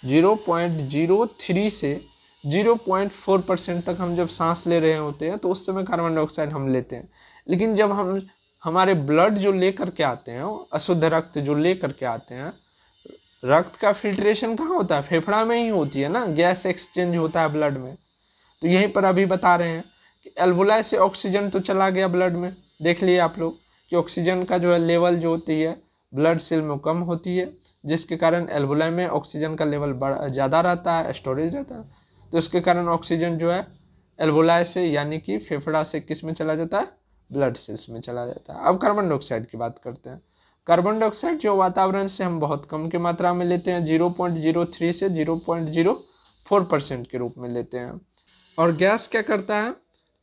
0.03 से 0.4% तक हम जब सांस ले रहे होते हैं तो उस समय कार्बन डाइऑक्साइड हम लेते हैं। लेकिन जब हम हमारे ब्लड जो लेकर के आते हैं, अशुद्ध रक्त जो लेकर के आते हैं, रक्त का फिल्ट्रेशन कहाँ होता है, फेफड़ा में ही होती है ना, गैस एक्सचेंज होता है ब्लड में। तो यहीं पर अभी बता रहे हैं कि एल्वोलाई से ऑक्सीजन तो चला गया ब्लड में, देख लिए आप लोग कि ऑक्सीजन का जो है लेवल जो होती है ब्लड सेल में कम होती है, जिसके कारण एल्वोलाई में ऑक्सीजन का लेवल ज़्यादा रहता है, स्टोरेज रहता है। तो इसके कारण ऑक्सीजन जो है एल्वोलाई से यानी कि फेफड़ा से किस में चला जाता है, ब्लड सेल्स में चला जाता है। अब कार्बन डाइऑक्साइड की बात करते हैं। कार्बन डाइऑक्साइड जो वातावरण से हम बहुत कम की मात्रा में लेते हैं, 0.03 से 0.04% के रूप में लेते हैं। और गैस क्या करता है,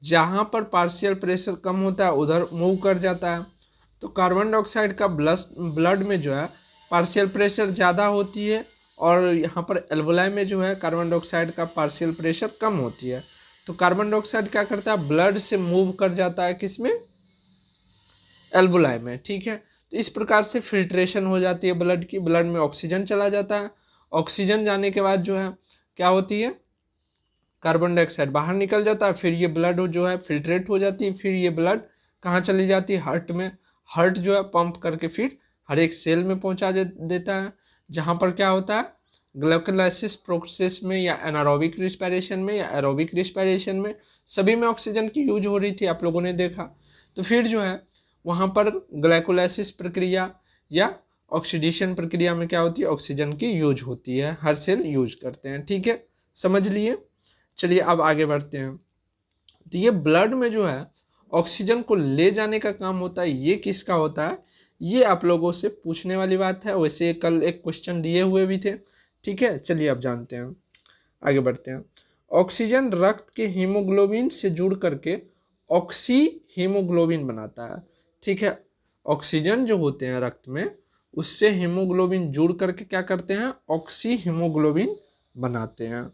जहाँ पर पार्शियल प्रेशर कम होता है उधर मूव कर जाता है। तो कार्बन डाइऑक्साइड का ब्लड में जो है पार्शियल प्रेशर ज़्यादा होती है और यहाँ पर एल्वोलाई में जो है कार्बन डाइऑक्साइड का पार्शियल प्रेशर कम होती है। तो कार्बन डाइऑक्साइड क्या करता है, ब्लड से मूव कर जाता है किसमें, एल्वोलाई में। ठीक है, तो इस प्रकार से फिल्ट्रेशन हो जाती है ब्लड की, ब्लड में ऑक्सीजन चला जाता है। ऑक्सीजन जाने के बाद जो है क्या होती है, कार्बन डाइऑक्साइड बाहर निकल जाता है, फिर ये ब्लड जो है फिल्ट्रेट हो जाती है, फिर ये ब्लड कहाँ चली जाती है, हार्ट में। हार्ट जो है पंप करके फिर हर एक सेल में पहुँचा देता है, जहाँ पर क्या होता है, ग्लाइकोलाइसिस प्रोसेस में या एनारोबिक रिस्पिरेशन में या एरोबिक रिस्पिरेशन में सभी में ऑक्सीजन की यूज हो रही थी, आप लोगों ने देखा। तो फिर जो है वहाँ पर ग्लाइकोलाइसिस प्रक्रिया या ऑक्सीडेशन प्रक्रिया में क्या होती है, ऑक्सीजन की यूज होती है, हर सेल यूज करते हैं। ठीक है, समझ लिए। चलिए अब आगे बढ़ते हैं। तो ये ब्लड में जो है ऑक्सीजन को ले जाने का काम होता है, ये किसका होता है, ये आप लोगों से पूछने वाली बात है। वैसे कल एक क्वेश्चन दिए हुए भी थे। ठीक है, चलिए अब जानते हैं, आगे बढ़ते हैं। ऑक्सीजन रक्त के हीमोग्लोबिन से जुड़ करके ऑक्सी हीमोग्लोबिन बनाता है। ठीक है, ऑक्सीजन जो होते हैं रक्त में उससे हीमोग्लोबिन जुड़ करके क्या करते हैं, ऑक्सी हीमोग्लोबिन बनाते हैं।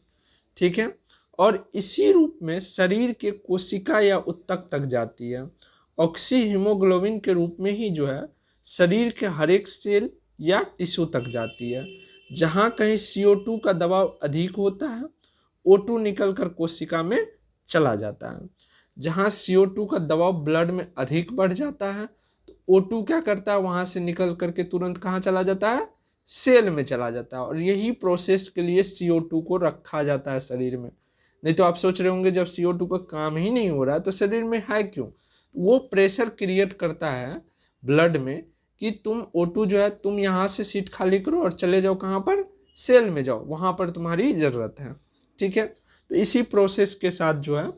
ठीक है, और इसी रूप में शरीर के कोशिका या उत्तक तक जाती है। ऑक्सी हीमोग्लोबिन के रूप में ही जो है शरीर के हर एक सेल या टिश्यू तक जाती है। जहाँ कहीं CO2 का दबाव अधिक होता है, O2 निकलकर कोशिका में चला जाता है। जहाँ CO2 का दबाव ब्लड में अधिक बढ़ जाता है तो O2 क्या करता है, वहाँ से निकल करके तुरंत कहाँ चला जाता है, सेल में चला जाता है। और यही प्रोसेस के लिए CO2 को रखा जाता है शरीर में। नहीं तो आप सोच रहे होंगे जब CO2 का काम ही नहीं हो रहा है तो शरीर में है क्यों? वो प्रेशर क्रिएट करता है ब्लड में कि तुम O2 जो है तुम यहाँ से सीट खाली करो और चले जाओ कहाँ पर, सेल में जाओ, वहाँ पर तुम्हारी ज़रूरत है। ठीक है, तो इसी प्रोसेस के साथ जो है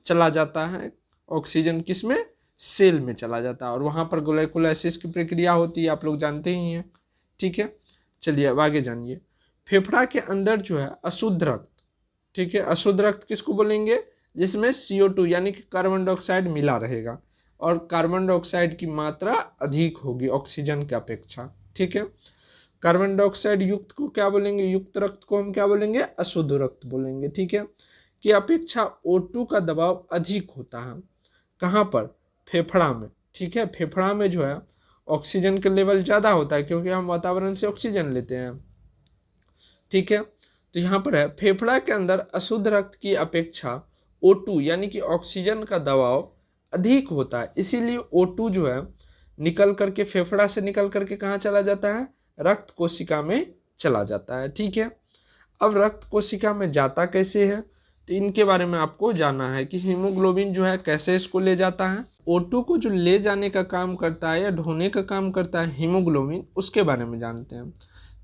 चला जाता है ऑक्सीजन, किस में, सेल में चला जाता है। और वहाँ पर ग्लाइकोलाइसिस की प्रक्रिया होती है, आप लोग जानते ही हैं। ठीक है, चलिए अब आगे जानिए। फेफड़ा के अंदर जो है अशुद्ध रक्त, ठीक है, अशुद्ध रक्त किसको बोलेंगे, जिसमें CO2 यानी कि कार्बन डाइऑक्साइड मिला रहेगा और कार्बन डाइऑक्साइड की मात्रा अधिक होगी ऑक्सीजन की अपेक्षा। ठीक है, कार्बन डाइऑक्साइड युक्त को क्या बोलेंगे, युक्त रक्त को हम क्या बोलेंगे, अशुद्ध रक्त बोलेंगे। ठीक है, की अपेक्षा O2 का दबाव अधिक होता है। कहाँ पर, फेफड़ा में। ठीक है, फेफड़ा में जो है ऑक्सीजन का लेवल ज़्यादा होता है क्योंकि हम वातावरण से ऑक्सीजन लेते हैं। ठीक है, तो यहाँ पर है फेफड़ा के अंदर अशुद्ध रक्त की अपेक्षा O2 यानी कि ऑक्सीजन का दबाव अधिक होता है, इसीलिए O2 जो है निकल करके फेफड़ा से निकल करके कहाँ चला जाता है, रक्त कोशिका में चला जाता है। ठीक है, अब रक्त कोशिका में जाता कैसे है, तो इनके बारे में आपको जानना है कि हीमोग्लोबिन जो है कैसे इसको ले जाता है। O2 को जो ले जाने का काम करता है या ढोने का काम करता है हीमोग्लोबिन, उसके बारे में जानते हैं।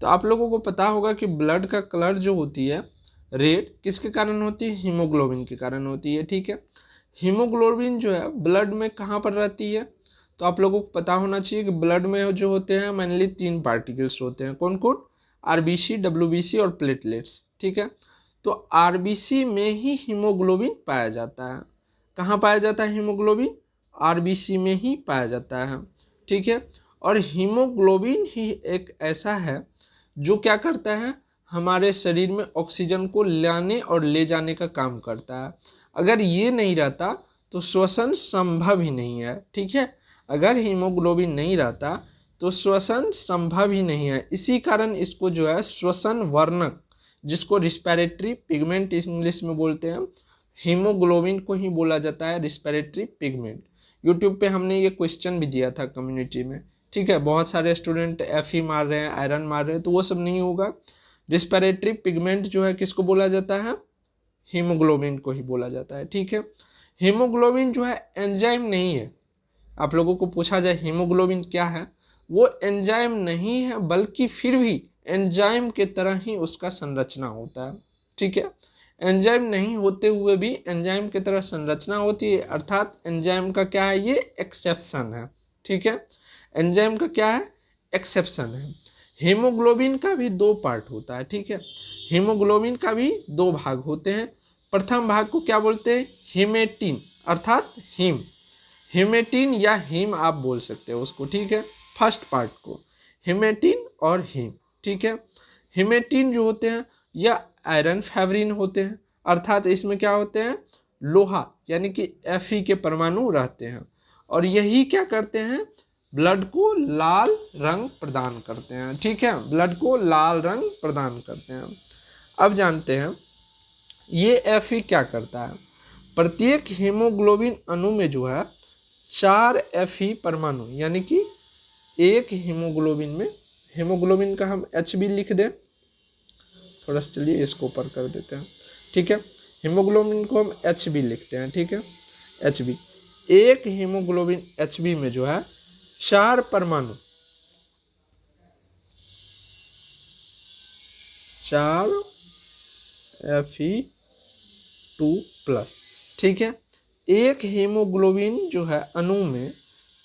तो आप लोगों को पता होगा कि ब्लड का कलर जो होती है रेड, किसके कारण होती है, हीमोग्लोबिन के कारण होती है। ठीक है, हीमोग्लोबिन जो है ब्लड में कहाँ पर रहती है, तो आप लोगों को पता होना चाहिए कि ब्लड में जो होते हैं मेनली 3 पार्टिकल्स होते हैं। कौन कौन, RBC, WBC और प्लेटलेट्स। ठीक है, तो RBC में ही हीमोग्लोबिन पाया जाता है। कहाँ पाया जाता है हीमोग्लोबिन, RBC में ही पाया जाता है। ठीक है, और हीमोग्लोबिन ही एक ऐसा है जो क्या करता है, हमारे शरीर में ऑक्सीजन को लाने और ले जाने का काम करता है। अगर ये नहीं रहता तो श्वसन संभव ही नहीं है। ठीक है, अगर हीमोग्लोबिन नहीं रहता तो श्वसन संभव ही नहीं है। इसी कारण इसको जो है श्वसन वर्णक, जिसको रिस्पिरेटरी पिगमेंट इंग्लिश में बोलते हैं, हीमोग्लोबिन को ही बोला जाता है रिस्पिरेटरी पिगमेंट। यूट्यूब पे हमने ये क्वेश्चन भी दिया था कम्युनिटी में। ठीक है, बहुत सारे स्टूडेंट Fe मार रहे हैं, आयरन मार रहे हैं, तो वो सब नहीं होगा। रिस्पिरेटरी पिगमेंट जो है किसको बोला जाता है, हीमोग्लोबिन को ही बोला जाता है। ठीक है, हीमोग्लोबिन जो है एंजाइम नहीं है। आप लोगों को पूछा जाए हीमोग्लोबिन क्या है, वो एंजाइम नहीं है, बल्कि फिर भी एंजाइम के तरह ही उसका संरचना होता है। ठीक है, एंजाइम नहीं होते हुए भी एंजाइम की तरह संरचना होती है, अर्थात एंजाइम का क्या है, ये एक्सेप्शन है। ठीक है, एंजाइम का क्या है, एक्सेप्शन है। हीमोग्लोबिन का भी 2 पार्ट होता है। ठीक है, हीमोग्लोबिन का भी 2 भाग होते हैं। प्रथम भाग को क्या बोलते हैं, हीमेटिन, अर्थात हीम, हीमेटिन या हीम आप बोल सकते हो उसको। ठीक है, फर्स्ट पार्ट को हीमेटिन और हीम। ठीक है, हीमेटिन जो होते हैं या आयरन फैब्रिन होते हैं, अर्थात इसमें क्या होते हैं, लोहा यानी कि Fe के परमाणु रहते हैं और यही क्या करते हैं, ब्लड को लाल रंग प्रदान करते हैं। ठीक है, ब्लड को लाल रंग प्रदान करते हैं। अब जानते हैं ये Fe क्या करता है। प्रत्येक हीमोग्लोबिन अणु में जो है 4 Fe परमाणु, यानी कि एक हीमोग्लोबिन में, हीमोग्लोबिन का हम Hb लिख दें, थोड़ा सा चलिए इसको ऊपर कर देते हैं। ठीक है, हीमोग्लोबिन को हम Hb लिखते हैं। ठीक है, Hb, एक हीमोग्लोबिन Hb में जो है 4 परमाणु, 4 Fe2+। ठीक है, एक हीमोग्लोबिन जो है अणु में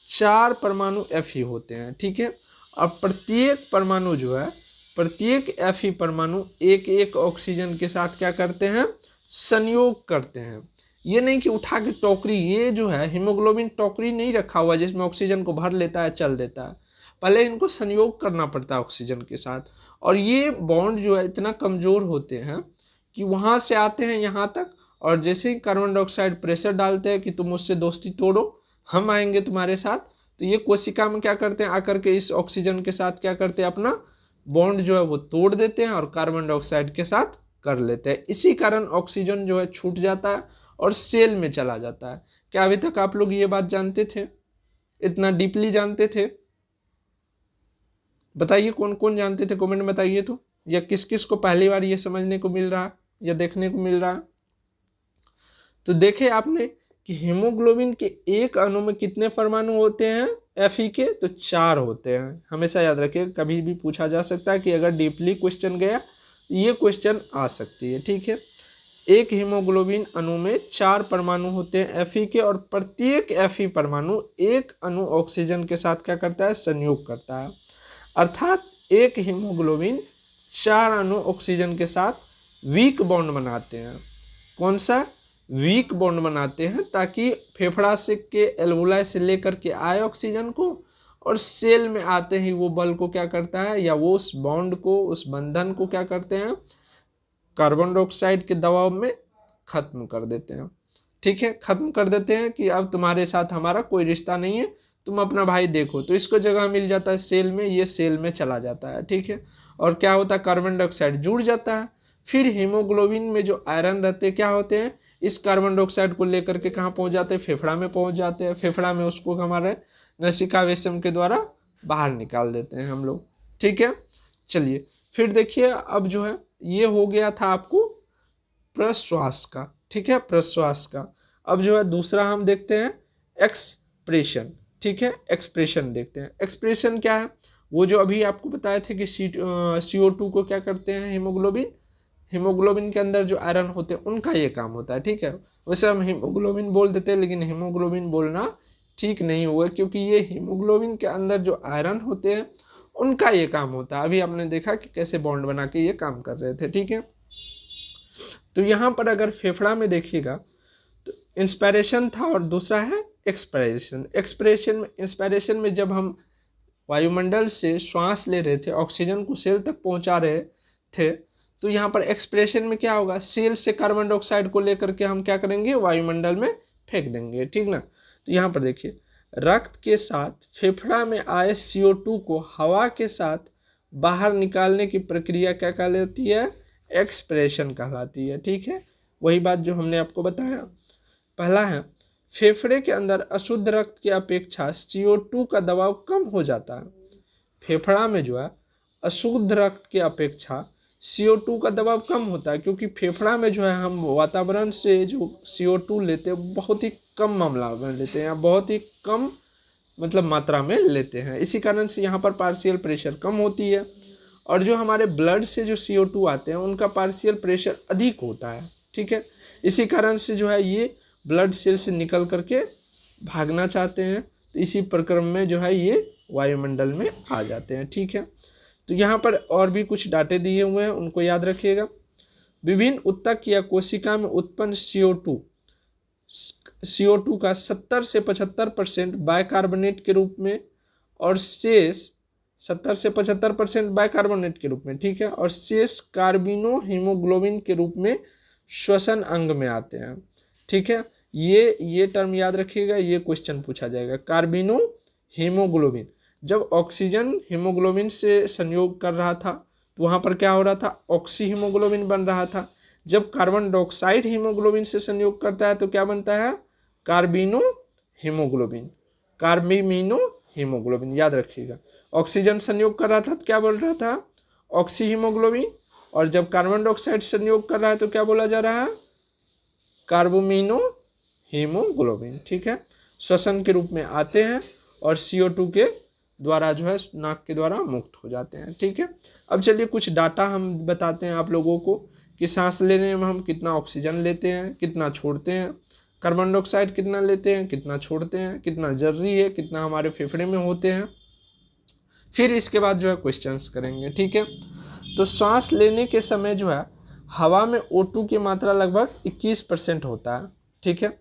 4 परमाणु Fe होते हैं। ठीक है, और प्रत्येक परमाणु जो है, प्रत्येक Fe परमाणु एक एक ऑक्सीजन के साथ क्या करते हैं, संयोग करते हैं। ये नहीं कि उठा के टोकरी, ये जो है हीमोग्लोबिन टोकरी नहीं रखा हुआ जिसमें ऑक्सीजन को भर लेता है, चल देता है। पहले इनको संयोग करना पड़ता है ऑक्सीजन के साथ, और ये बॉन्ड जो है इतना कमज़ोर होते हैं कि वहाँ से आते हैं यहाँ तक, और जैसे ही कार्बन डाइऑक्साइड प्रेशर डालते हैं कि तुम मुझसे दोस्ती तोड़ो, हम आएंगे तुम्हारे साथ, तो ये कोशिका में क्या करते हैं, आकर के इस ऑक्सीजन के साथ क्या करते हैं, अपना बॉन्ड जो है वो तोड़ देते हैं और कार्बन डाइऑक्साइड के साथ कर लेते हैं। इसी कारण ऑक्सीजन जो है छूट जाता है और सेल में चला जाता है। क्या अभी तक आप लोग ये बात जानते थे, इतना डीपली जानते थे? बताइए कौन कौन जानते थे, कमेंट में बताइए तो, या किस किस को पहली बार ये समझने को मिल रहा है या देखने को मिल रहा है। तो देखे आपने कि हीमोग्लोबिन के एक अणु में कितने परमाणु होते हैं Fe के, तो 4 होते हैं। हमेशा याद रखिए, कभी भी पूछा जा सकता है कि अगर डीपली क्वेश्चन गया, ये क्वेश्चन आ सकती है, ठीक है। एक हीमोग्लोबिन अणु में 4 परमाणु होते हैं Fe के, और प्रत्येक Fe परमाणु एक अणु ऑक्सीजन के साथ क्या करता है, संयोग करता है। अर्थात एक हीमोग्लोबिन 4 अणु ऑक्सीजन के साथ वीक बॉन्ड बनाते हैं। कौन सा? वीक बॉन्ड बनाते हैं, ताकि फेफड़ा से के एल्वोलाई से लेकर के आए ऑक्सीजन को, और सेल में आते ही वो बल को क्या करता है, या वो उस बॉन्ड को, उस बंधन को क्या करते हैं, कार्बन डाइऑक्साइड के दबाव में खत्म कर देते हैं। ठीक है, खत्म कर देते हैं कि अब तुम्हारे साथ हमारा कोई रिश्ता नहीं है, तुम अपना भाई देखो। तो इसको जगह मिल जाता है सेल में, ये सेल में चला जाता है। ठीक है, और क्या होता है, कार्बन डाइऑक्साइड जुड़ जाता है। फिर हीमोग्लोबिन में जो आयरन रहते हैं क्या होते हैं, इस कार्बन डाइऑक्साइड को लेकर के कहाँ पहुँच जाते हैं, फेफड़ा में पहुँच जाते हैं। फेफड़ा में उसको हमारे नसिका वेशम के द्वारा बाहर निकाल देते हैं हम लोग। ठीक है, चलिए फिर देखिए, अब जो है ये हो गया था आपको प्रश्वास का। ठीक है, प्रश्वास का। अब जो है दूसरा हम देखते हैं एक्सप्रेशन। ठीक है, एक्सप्रेशन देखते हैं। एक्सप्रेशन क्या है, वो जो अभी आपको बताए थे कि CO2 को क्या करते हैं, हीमोग्लोबिन के अंदर जो आयरन होते हैं उनका ये काम होता है। ठीक है, वैसे हम हीमोग्लोबिन बोल देते हैं, लेकिन हीमोग्लोबिन बोलना ठीक नहीं हुआ, क्योंकि ये हीमोग्लोबिन के अंदर जो आयरन होते हैं उनका ये काम होता है। अभी आपने देखा कि कैसे बॉन्ड बना के ये काम कर रहे थे। ठीक है, तो यहाँ पर अगर फेफड़ा में देखिएगा तो इंस्पायरेशन था और दूसरा है एक्सपायरेशन। इंस्पायरेशन में जब हम वायुमंडल से श्वास ले रहे थे, ऑक्सीजन को सेल तक पहुँचा रहे थे, तो यहाँ पर एक्सप्रेशन में क्या होगा, सेल से कार्बन डाइऑक्साइड को लेकर के हम क्या करेंगे, वायुमंडल में फेंक देंगे। ठीक ना, तो यहाँ पर देखिए, रक्त के साथ फेफड़ा में आए CO2 को हवा के साथ बाहर निकालने की प्रक्रिया क्या कहलाती है, एक्सप्रेशन कहलाती है। ठीक है, वही बात जो हमने आपको बताया। पहला है, फेफड़े के अंदर अशुद्ध रक्त की अपेक्षा CO2 का दबाव कम हो जाता है। फेफड़ा में जो है अशुद्ध रक्त की अपेक्षा CO2 का दबाव कम होता है, क्योंकि फेफड़ा में जो है हम वातावरण से जो CO2 लेते हैं बहुत ही कम मामला में लेते हैं, या बहुत ही कम मतलब मात्रा में लेते हैं। इसी कारण से यहाँ पर पार्शियल प्रेशर कम होती है, और जो हमारे ब्लड से जो CO2 आते हैं उनका पार्शियल प्रेशर अधिक होता है। ठीक है, इसी कारण से जो है ये ब्लड सेल से निकल करके भागना चाहते हैं, तो इसी प्रक्रम में जो है ये वायुमंडल में आ जाते हैं। ठीक है, तो यहाँ पर और भी कुछ डाटे दिए हुए हैं, उनको याद रखिएगा। विभिन्न ऊतक या कोशिका में उत्पन्न CO2 का 70 से 75% बाइकार्बोनेट के रूप में, और शेष 70 से 75% बाइकार्बोनेट के रूप में। ठीक है, और शेष कार्बिनो हीमोग्लोबिन के रूप में श्वसन अंग में आते हैं। ठीक है, ये टर्म याद रखिएगा, ये क्वेश्चन पूछा जाएगा। कार्बिनो हीमोग्लोबिन, जब ऑक्सीजन हीमोग्लोबिन से संयोग कर रहा था तो वहाँ पर क्या हो रहा था, ऑक्सी हीमोग्लोबिन बन रहा था। जब कार्बन डाइऑक्साइड हीमोग्लोबिन से संयोग करता है तो क्या बनता है, कार्बिनो हीमोग्लोबिन, कार्बिमिनो हीमोग्लोबिन, याद रखिएगा। ऑक्सीजन संयोग कर रहा था तो क्या बोल रहा था, ऑक्सी हीमोग्लोबिन, और जब कार्बन डाइऑक्साइड संयोग कर रहा है तो क्या बोला जा रहा है, कार्बोमिनो हीमोग्लोबिन। ठीक है, श्वसन के रूप में आते हैं और CO2 के द्वारा जो है नाक के द्वारा मुक्त हो जाते हैं। ठीक है, अब चलिए कुछ डाटा हम बताते हैं आप लोगों को कि सांस लेने में हम कितना ऑक्सीजन लेते हैं, कितना छोड़ते हैं, कार्बन डाइऑक्साइड कितना लेते हैं, कितना छोड़ते हैं, कितना जरूरी है, कितना हमारे फेफड़े में होते हैं। फिर इसके बाद जो है क्वेश्चंस करेंगे। ठीक है, तो सांस लेने के समय जो है हवा में O2 की मात्रा लगभग 21% होता है। ठीक है,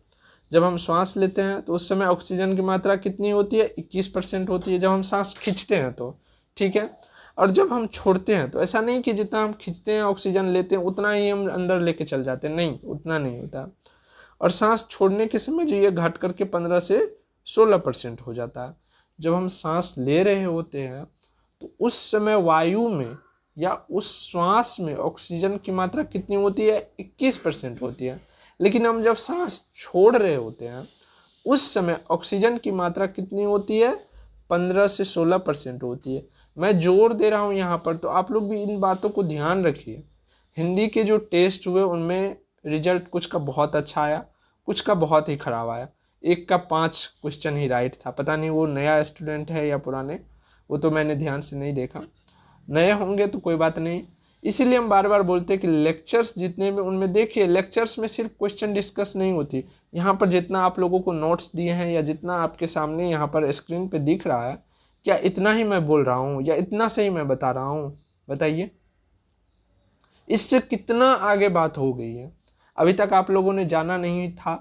जब हम सांस लेते हैं तो उस समय ऑक्सीजन की मात्रा कितनी होती है, 21% होती है जब हम सांस खींचते हैं तो। ठीक है, और जब हम छोड़ते हैं तो ऐसा नहीं कि जितना हम खींचते हैं ऑक्सीजन लेते हैं उतना ही हम अंदर लेके चल जाते हैं, नहीं, उतना नहीं होता। और सांस छोड़ने के समय जो ये घट करके 15 से 16% हो जाता है। जब हम सांस ले रहे होते हैं तो उस समय वायु में या उस श्वास में ऑक्सीजन की मात्रा कितनी होती है? 21% होती है। लेकिन हम जब सांस छोड़ रहे होते हैं उस समय ऑक्सीजन की मात्रा कितनी होती है? 15 से 16% होती है। मैं जोर दे रहा हूँ यहाँ पर, तो आप लोग भी इन बातों को ध्यान रखिए। हिंदी के जो टेस्ट हुए उनमें रिजल्ट कुछ का बहुत अच्छा आया, कुछ का बहुत ही ख़राब आया। एक का 5 क्वेश्चन ही राइट था। पता नहीं वो नया स्टूडेंट है या पुराने, वो तो मैंने ध्यान से नहीं देखा। नए होंगे तो कोई बात नहीं। इसीलिए हम बार बार बोलते हैं कि लेक्चर्स जितने भी उनमें देखिए, लेक्चर्स में सिर्फ क्वेश्चन डिस्कस नहीं होती। यहाँ पर जितना आप लोगों को नोट्स दिए हैं या जितना आपके सामने यहाँ पर स्क्रीन पे दिख रहा है, क्या इतना ही मैं बोल रहा हूँ या इतना से ही मैं बता रहा हूँ? बताइए, इससे कितना आगे बात हो गई है। अभी तक आप लोगों ने जाना नहीं था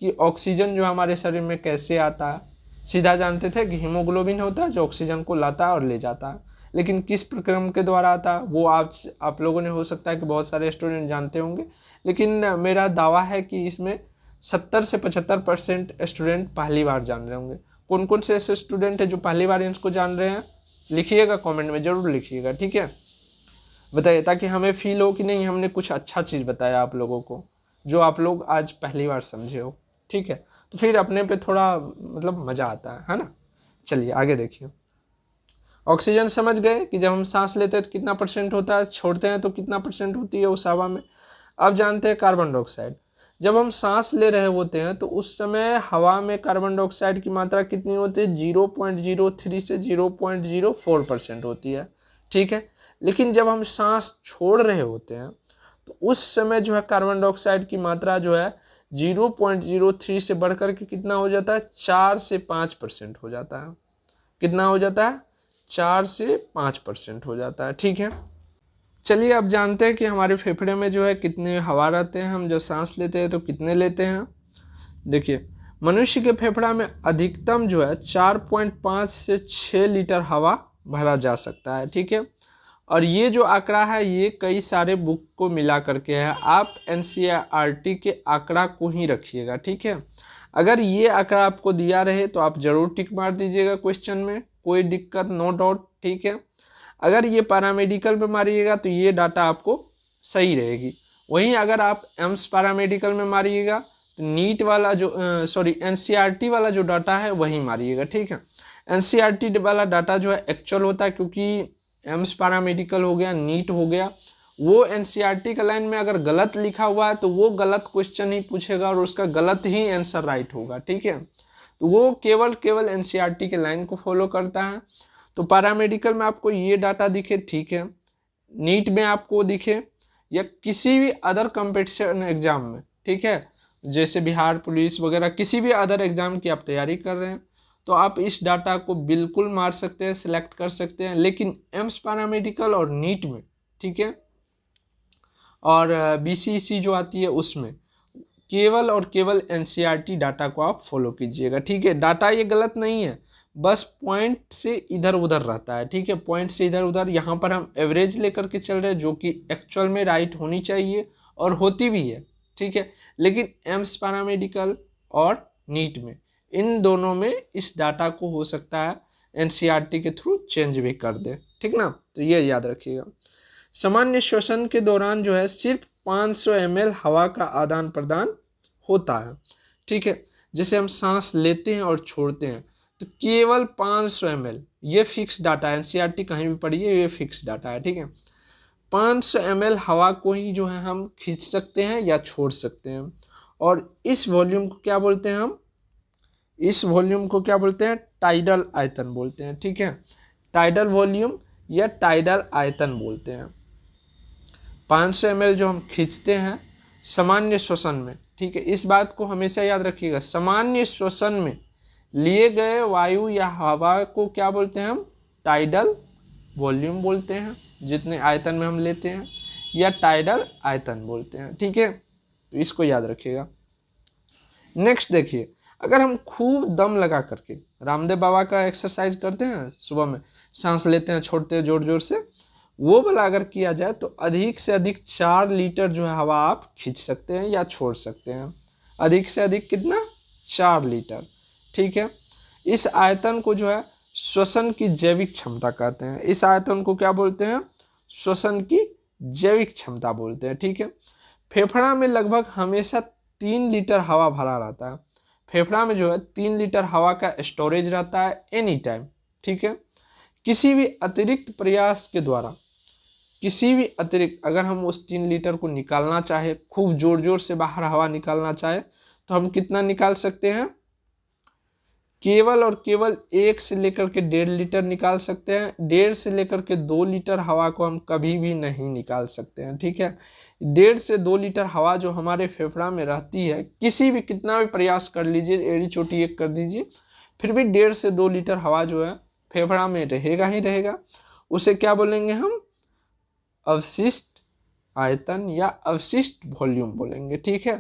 कि ऑक्सीजन जो हमारे शरीर में कैसे आता है। सीधा जानते थे कि हीमोग्लोबिन होता है जो ऑक्सीजन को लाता है और ले जाता है, लेकिन किस प्रक्रम के द्वारा आता है वो आप लोगों ने, हो सकता है कि बहुत सारे स्टूडेंट जानते होंगे, लेकिन मेरा दावा है कि इसमें 70 से 75% स्टूडेंट पहली बार जान रहे होंगे। कौन कौन से ऐसे स्टूडेंट हैं जो पहली बार इसको जान रहे हैं? लिखिएगा, कमेंट में ज़रूर लिखिएगा, ठीक है? बताइए, ताकि हमें फील हो कि नहीं हमने कुछ अच्छा चीज़ बताया आप लोगों को, जो आप लोग आज पहली बार समझे हो, ठीक है? तो फिर अपने पे थोड़ा मतलब मज़ा आता है ना? चलिए आगे देखिए। ऑक्सीजन समझ गए कि जब हम सांस लेते हैं तो कितना % होता है, छोड़ते हैं तो कितना % होती है उस हवा में। अब जानते हैं कार्बन डाइऑक्साइड। जब हम सांस ले रहे होते हैं तो उस समय हवा में कार्बन डाइऑक्साइड की मात्रा कितनी होती है? 0.03 से 0.04% होती है, ठीक है? लेकिन जब हम सांस छोड़ रहे होते हैं तो उस समय जो है कार्बन डाइऑक्साइड की मात्रा जो है 0.03 से बढ़कर के कितना हो जाता है? 4 से 5% हो जाता है। कितना हो जाता है? 4 से 5% हो जाता है, ठीक है? चलिए अब जानते हैं कि हमारे फेफड़े में जो है कितने हवा रहते हैं। हम जब सांस लेते हैं तो कितने लेते हैं? देखिए, मनुष्य के फेफड़ा में अधिकतम जो है 4.5 से 6 लीटर हवा भरा जा सकता है, ठीक है? और ये जो आंकड़ा है ये कई सारे बुक को मिला करके है। आप NCERT के आंकड़ा को ही रखिएगा, ठीक है? अगर ये आंकड़ा आपको दिया रहे तो आप जरूर टिक मार दीजिएगा क्वेश्चन में, कोई दिक्कत, नो डाउट, ठीक है? अगर ये पैरामेडिकल में मारिएगा तो ये डाटा आपको सही रहेगी। वहीं अगर आप एम्स पैरामेडिकल में मारिएगा तो नीट वाला जो NCERT वाला जो डाटा है वही मारिएगा, ठीक है? NCERT वाला डाटा जो है एक्चुअल होता है, क्योंकि एम्स पैरामेडिकल हो गया, नीट हो गया, वो NCERT का लाइन में अगर गलत लिखा हुआ है तो वो गलत क्वेश्चन ही पूछेगा और उसका गलत ही आंसर राइट होगा, ठीक है? तो वो केवल NCERT के लाइन को फॉलो करता है। तो पैरामेडिकल में आपको ये डाटा दिखे, ठीक है? नीट में आपको दिखे या किसी भी अदर कंपटीशन एग्जाम में, ठीक है, जैसे बिहार पुलिस वगैरह किसी भी अदर एग्जाम की आप तैयारी कर रहे हैं तो आप इस डाटा को बिल्कुल मार सकते हैं, सिलेक्ट कर सकते हैं। लेकिन एम्स पैरामेडिकल और नीट में, ठीक है, और BCEC जो आती है उसमें केवल और केवल NCERT डाटा को आप फॉलो कीजिएगा, ठीक है? डाटा ये गलत नहीं है, बस पॉइंट से इधर उधर रहता है, ठीक है? पॉइंट से इधर उधर। यहाँ पर हम एवरेज लेकर के चल रहे हैं जो कि एक्चुअल में राइट होनी चाहिए और होती भी है, ठीक है? लेकिन एम्स पैरामेडिकल और नीट में, इन दोनों में इस डाटा को हो सकता है NCERT के थ्रू चेंज भी कर दे, ठीक ना? तो ये याद रखिएगा। सामान्य श्वसन के दौरान जो है सिर्फ 500 ml हवा का आदान प्रदान होता है, ठीक है? जैसे हम सांस लेते हैं और छोड़ते हैं तो केवल 500 ml, ये फिक्स डाटा है, NCERT कहीं भी पढ़िए, ये फिक्स डाटा है, ठीक है? 500 ml हवा को ही जो है हम खींच सकते हैं या छोड़ सकते हैं। और इस वॉल्यूम को क्या बोलते हैं हम? इस वॉल्यूम को क्या बोलते हैं? टाइडल आयतन बोलते हैं, ठीक है? टाइडल वॉल्यूम या टाइडल आयतन बोलते हैं। 500 ml जो हम खींचते हैं सामान्य श्वसन में, ठीक है? इस बात को हमेशा याद रखिएगा, सामान्य श्वसन में लिए गए वायु या हवा को क्या बोलते हैं हम? टाइडल वॉल्यूम बोलते हैं, जितने आयतन में हम लेते हैं, या टाइडल आयतन बोलते हैं, ठीक है? तो इसको याद रखिएगा। नेक्स्ट देखिए, अगर हम खूब दम लगा करके, रामदेव बाबा का एक्सरसाइज करते हैं सुबह में, सांस लेते हैं छोड़ते हैं जोर जोर से, वो वाला अगर किया जाए तो अधिक से अधिक 4 लीटर जो है हवा आप खींच सकते हैं या छोड़ सकते हैं। अधिक से अधिक कितना? 4 लीटर, ठीक है? इस आयतन को जो है श्वसन की जैविक क्षमता कहते हैं। इस आयतन को क्या बोलते हैं? श्वसन की जैविक क्षमता बोलते हैं। ठीक है। फेफड़ा में लगभग हमेशा 3 लीटर हवा भरा रहता है। फेफड़ा में जो है 3 लीटर हवा का स्टोरेज रहता है एनी टाइम। ठीक है। किसी भी अतिरिक्त प्रयास के द्वारा, किसी भी अतिरिक्त, अगर हम उस 3 लीटर को निकालना चाहे, खूब जोर जोर से बाहर हवा निकालना चाहे, तो हम कितना निकाल सकते हैं? केवल और केवल 1 से लेकर के 1.5 लीटर निकाल सकते हैं। 1.5 से लेकर के 2 लीटर हवा को हम कभी भी नहीं निकाल सकते हैं। ठीक है। 1.5 से 2 लीटर हवा जो हमारे फेफड़ा में रहती है, किसी भी, कितना भी प्रयास कर लीजिए, एड़ी चोटी एक कर दीजिए, फिर भी 1.5 से 2 लीटर हवा जो है फेफड़ा में रहेगा ही रहेगा। उसे क्या बोलेंगे हम? अवशिष्ट आयतन या अवशिष्ट वॉल्यूम बोलेंगे। ठीक है।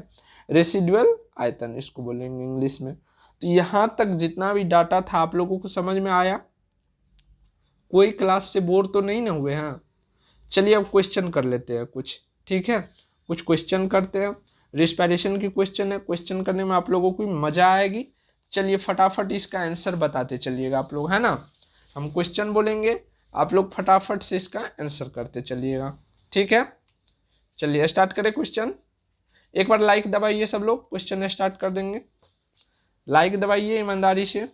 रेसिडुअल आयतन इसको बोलेंगे इंग्लिश में। तो यहाँ तक जितना भी डाटा था आप लोगों को समझ में आया? कोई क्लास से बोर तो नहीं ना हुए? हाँ, चलिए अब क्वेश्चन कर लेते हैं कुछ। ठीक है, कुछ क्वेश्चन करते हैं। रिस्पायरेशन की क्वेश्चन है, क्वेश्चन करने में आप लोगों को मजा आएगी। चलिए फटाफट इसका आंसर बताते चलिएगा आप लोग, है ना। हम क्वेश्चन बोलेंगे, आप लोग फटाफट से इसका आंसर करते चलिएगा। ठीक है, चलिए स्टार्ट करें क्वेश्चन। एक बार लाइक दबाइए सब लोग, क्वेश्चन स्टार्ट कर देंगे। लाइक दबाइए ईमानदारी से।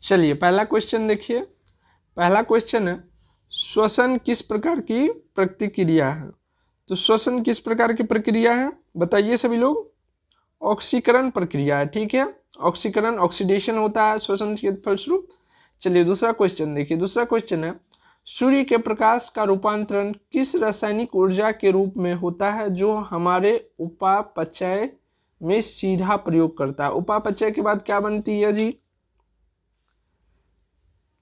चलिए पहला क्वेश्चन देखिए। पहला क्वेश्चन है, श्वसन किस प्रकार की प्रतिक्रिया है? तो श्वसन किस प्रकार की प्रक्रिया है बताइए सभी लोग? ऑक्सीकरण प्रक्रिया है। ठीक है, ऑक्सीकरण, ऑक्सीडेशन होता है श्वसन के फलस्वरूप। चलिए दूसरा क्वेश्चन देखिए। दूसरा क्वेश्चन है, सूर्य के प्रकाश का रूपांतरण किस रासायनिक ऊर्जा के रूप में होता है जो हमारे उपापचय में सीधा प्रयोग करता है? उपापचय के बाद क्या बनती है जी?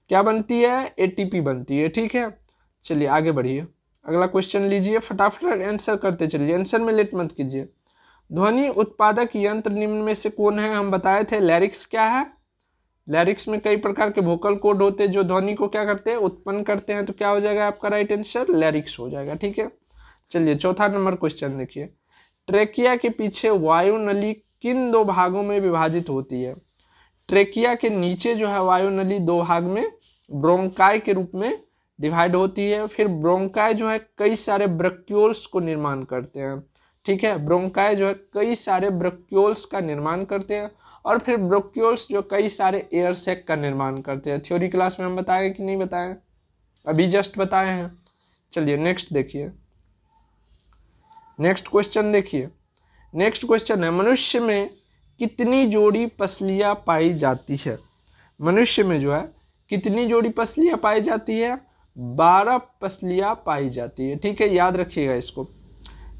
क्या बनती है? एटीपी बनती है। ठीक है, चलिए आगे बढ़िए। अगला क्वेश्चन लीजिए, फटाफट आंसर करते चलिए, आंसर में लेट मत कीजिए। ध्वनि उत्पादक यंत्र निम्न में से कौन है? हम बताए थे लैरिक्स क्या है। लैरिक्स में कई प्रकार के वोकल कोड होते हैं जो ध्वनि को क्या करते हैं? उत्पन्न करते हैं। तो क्या हो जाएगा आपका राइट आंसर? लैरिक्स हो जाएगा। ठीक है, चलिए चौथा नंबर क्वेश्चन देखिए। ट्रेकिया के पीछे वायु नली किन 2 भागों में विभाजित होती है? ट्रेकिया के नीचे जो है वायु नली 2 भाग में, ब्रोंकाई के रूप में डिवाइड होती है। फिर ब्रोंकाई जो है कई सारे ब्रैक्यूल्स को निर्माण करते हैं। ठीक है, ब्रोंकाई जो है कई सारे ब्रैक्यूल्स का निर्माण करते हैं, और फिर ब्रैक्यूल्स जो कई सारे एयर सैक का निर्माण करते हैं। थ्योरी क्लास में हम बताए कि नहीं बताए? अभी जस्ट बताए हैं। चलिए नेक्स्ट देखिए। नेक्स्ट क्वेश्चन देखिए। नेक्स्ट क्वेश्चन है, मनुष्य में कितनी जोड़ी पसलियां पाई जाती है? मनुष्य में जो है कितनी जोड़ी पसलियां पाई जाती है? 12 पसलियां पाई जाती है। ठीक है, याद रखिएगा इसको।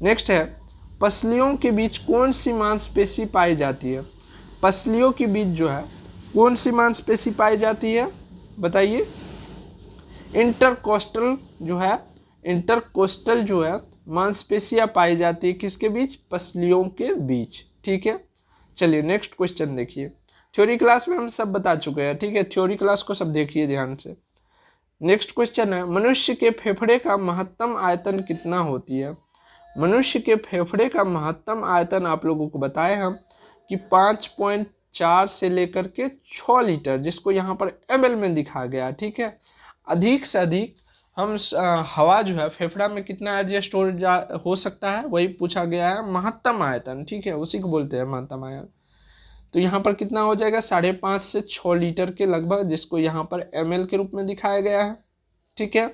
नेक्स्ट है, पसलियों के बीच कौन सी मांसपेशी पाई जाती है? पसलियों के बीच जो है कौन सी मांसपेशी पाई जाती है बताइए? इंटरकोस्टल जो है मांसपेशियां पाई जाती है किसके बीच? पसलियों के बीच। ठीक है, चलिए नेक्स्ट क्वेश्चन देखिए। थ्योरी क्लास में हम सब बता चुके हैं। ठीक है, थ्योरी क्लास को सब देखिए ध्यान से। नेक्स्ट क्वेश्चन है, मनुष्य के फेफड़े का महत्तम आयतन कितना होती है? मनुष्य के फेफड़े का महत्तम आयतन आप लोगों को बताए हम कि 5.4 से लेकर के 6 लीटर, जिसको यहाँ पर ml में दिखा गया। ठीक है, अधिक से अधिक हम हवा जो है फेफड़ा में कितना एडजस्ट हो सकता है, वही पूछा गया है, महत्तम आयतन। ठीक है, उसी को बोलते हैं महत्तम आयतन। तो यहाँ पर कितना हो जाएगा? 5.5 से 6 लीटर के लगभग, जिसको यहाँ पर ml के रूप में दिखाया गया है। ठीक है,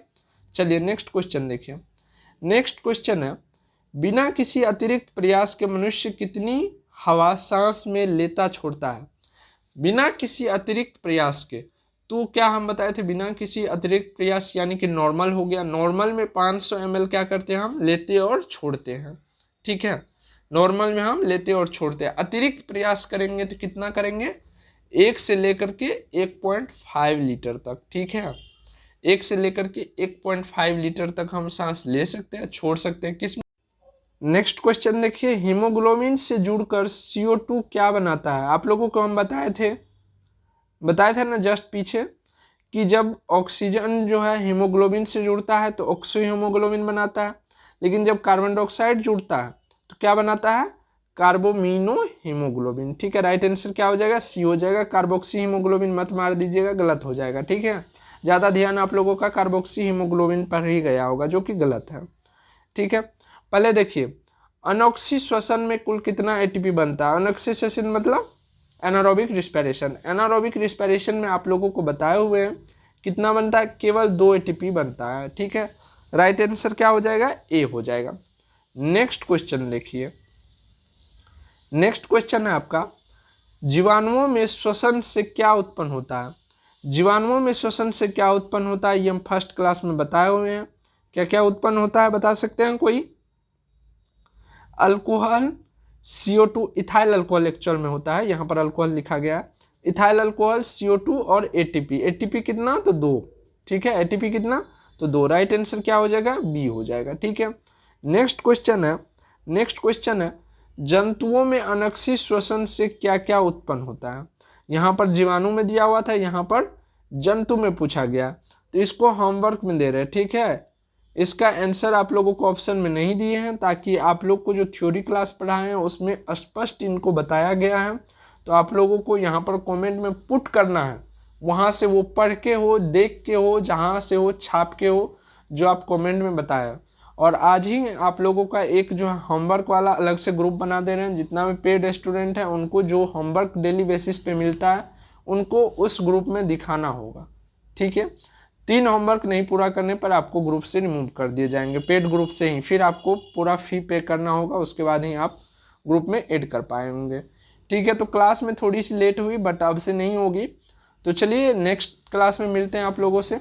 चलिए नेक्स्ट क्वेश्चन देखिए। नेक्स्ट क्वेश्चन है, बिना किसी अतिरिक्त प्रयास के मनुष्य कितनी हवा सांस में लेता छोड़ता है? बिना किसी अतिरिक्त प्रयास के, तो क्या हम बताए थे? बिना किसी अतिरिक्त प्रयास यानी कि नॉर्मल हो गया। नॉर्मल में 500 ml क्या करते हैं हम? लेते और छोड़ते हैं। ठीक है, नॉर्मल में हम लेते और छोड़ते हैं। अतिरिक्त प्रयास करेंगे तो कितना करेंगे? 1 से लेकर के 1.5 लीटर तक। ठीक है, 1 से लेकर के 1.5 लीटर तक हम सांस ले सकते हैं, छोड़ सकते हैं। किस नेक्स्ट क्वेश्चन देखिए, हीमोग्लोबिन से जुड़कर CO2 क्या बनाता है? आप लोगों को हम बताए थे ना जस्ट पीछे, कि जब ऑक्सीजन जो है हीमोग्लोबिन से जुड़ता है तो ऑक्सो हीमोग्लोबिन बनाता है, लेकिन जब कार्बन डाइऑक्साइड जुड़ता है तो क्या बनाता है? कार्बोमिनो हीमोग्लोबिन। ठीक है, राइट आंसर क्या हो जाएगा, सी हो जाएगा। कार्बोक्सी हीमोग्लोबिन मत मार दीजिएगा, गलत हो जाएगा। ठीक है, ज़्यादा ध्यान आप लोगों का कार्बोक्सी हीमोग्लोबिन पर ही गया होगा, जो कि गलत है। ठीक है, पहले देखिए अनॉक्सी श्वसन में कुल कितना एटीपी बनता है। अनॉक्सी श्वसन मतलब एनारोबिक रिस्पिरेशन। एनारोबिक रिस्पिरेशन में आप लोगों को बताए हुए हैं कितना बनता है, केवल 2 एटीपी बनता है। ठीक है, राइट आंसर क्या हो जाएगा, ए हो जाएगा। नेक्स्ट क्वेश्चन देखिए, नेक्स्ट क्वेश्चन है आपका, जीवाणुओं में श्वसन से क्या उत्पन्न होता है। जीवाणुओं में श्वसन से क्या उत्पन्न होता है, ये हम फर्स्ट क्लास में बताए हुए हैं। क्या क्या उत्पन्न होता है बता सकते हैं कोई। Alcohol, CO2, ethyl alcohol actual में होता है, यहाँ पर अल्कोहल लिखा गया है। इथाइल अल्कोहल, CO2 और एटीपी। एटीपी कितना, तो 2। ठीक है, एटीपी कितना, तो 2। राइट आंसर क्या हो जाएगा, बी हो जाएगा। ठीक है, नेक्स्ट क्वेश्चन है, नेक्स्ट क्वेश्चन है, जंतुओं में अनक्सी श्वसन से क्या क्या उत्पन्न होता है। यहाँ पर जीवाणु में दिया हुआ था, यहाँ पर जंतु में पूछा गया, तो इसको होमवर्क में दे रहे हैं। ठीक है, इसका आंसर आप लोगों को ऑप्शन में नहीं दिए हैं, ताकि आप लोग को जो थ्योरी क्लास पढ़ाए हैं उसमें स्पष्ट इनको बताया गया है। तो आप लोगों को यहाँ पर कमेंट में पुट करना है, वहाँ से वो पढ़ के हो, देख के हो, जहाँ से हो, छाप के हो, जो आप कमेंट में बताया। और आज ही आप लोगों का एक जो है होमवर्क वाला अलग से ग्रुप बना दे रहे हैं। जितना भी पेड स्टूडेंट है उनको जो होमवर्क डेली बेसिस पे मिलता है उनको उस ग्रुप में दिखाना होगा। ठीक है, 3 होमवर्क नहीं पूरा करने पर आपको ग्रुप से रिमूव कर दिए जाएंगे, पेड ग्रुप से ही। फिर आपको पूरा फी पे करना होगा, उसके बाद ही आप ग्रुप में ऐड कर पाएंगे। ठीक है, तो क्लास में थोड़ी सी लेट हुई, बट अब से नहीं होगी। तो चलिए नेक्स्ट क्लास में मिलते हैं आप लोगों से।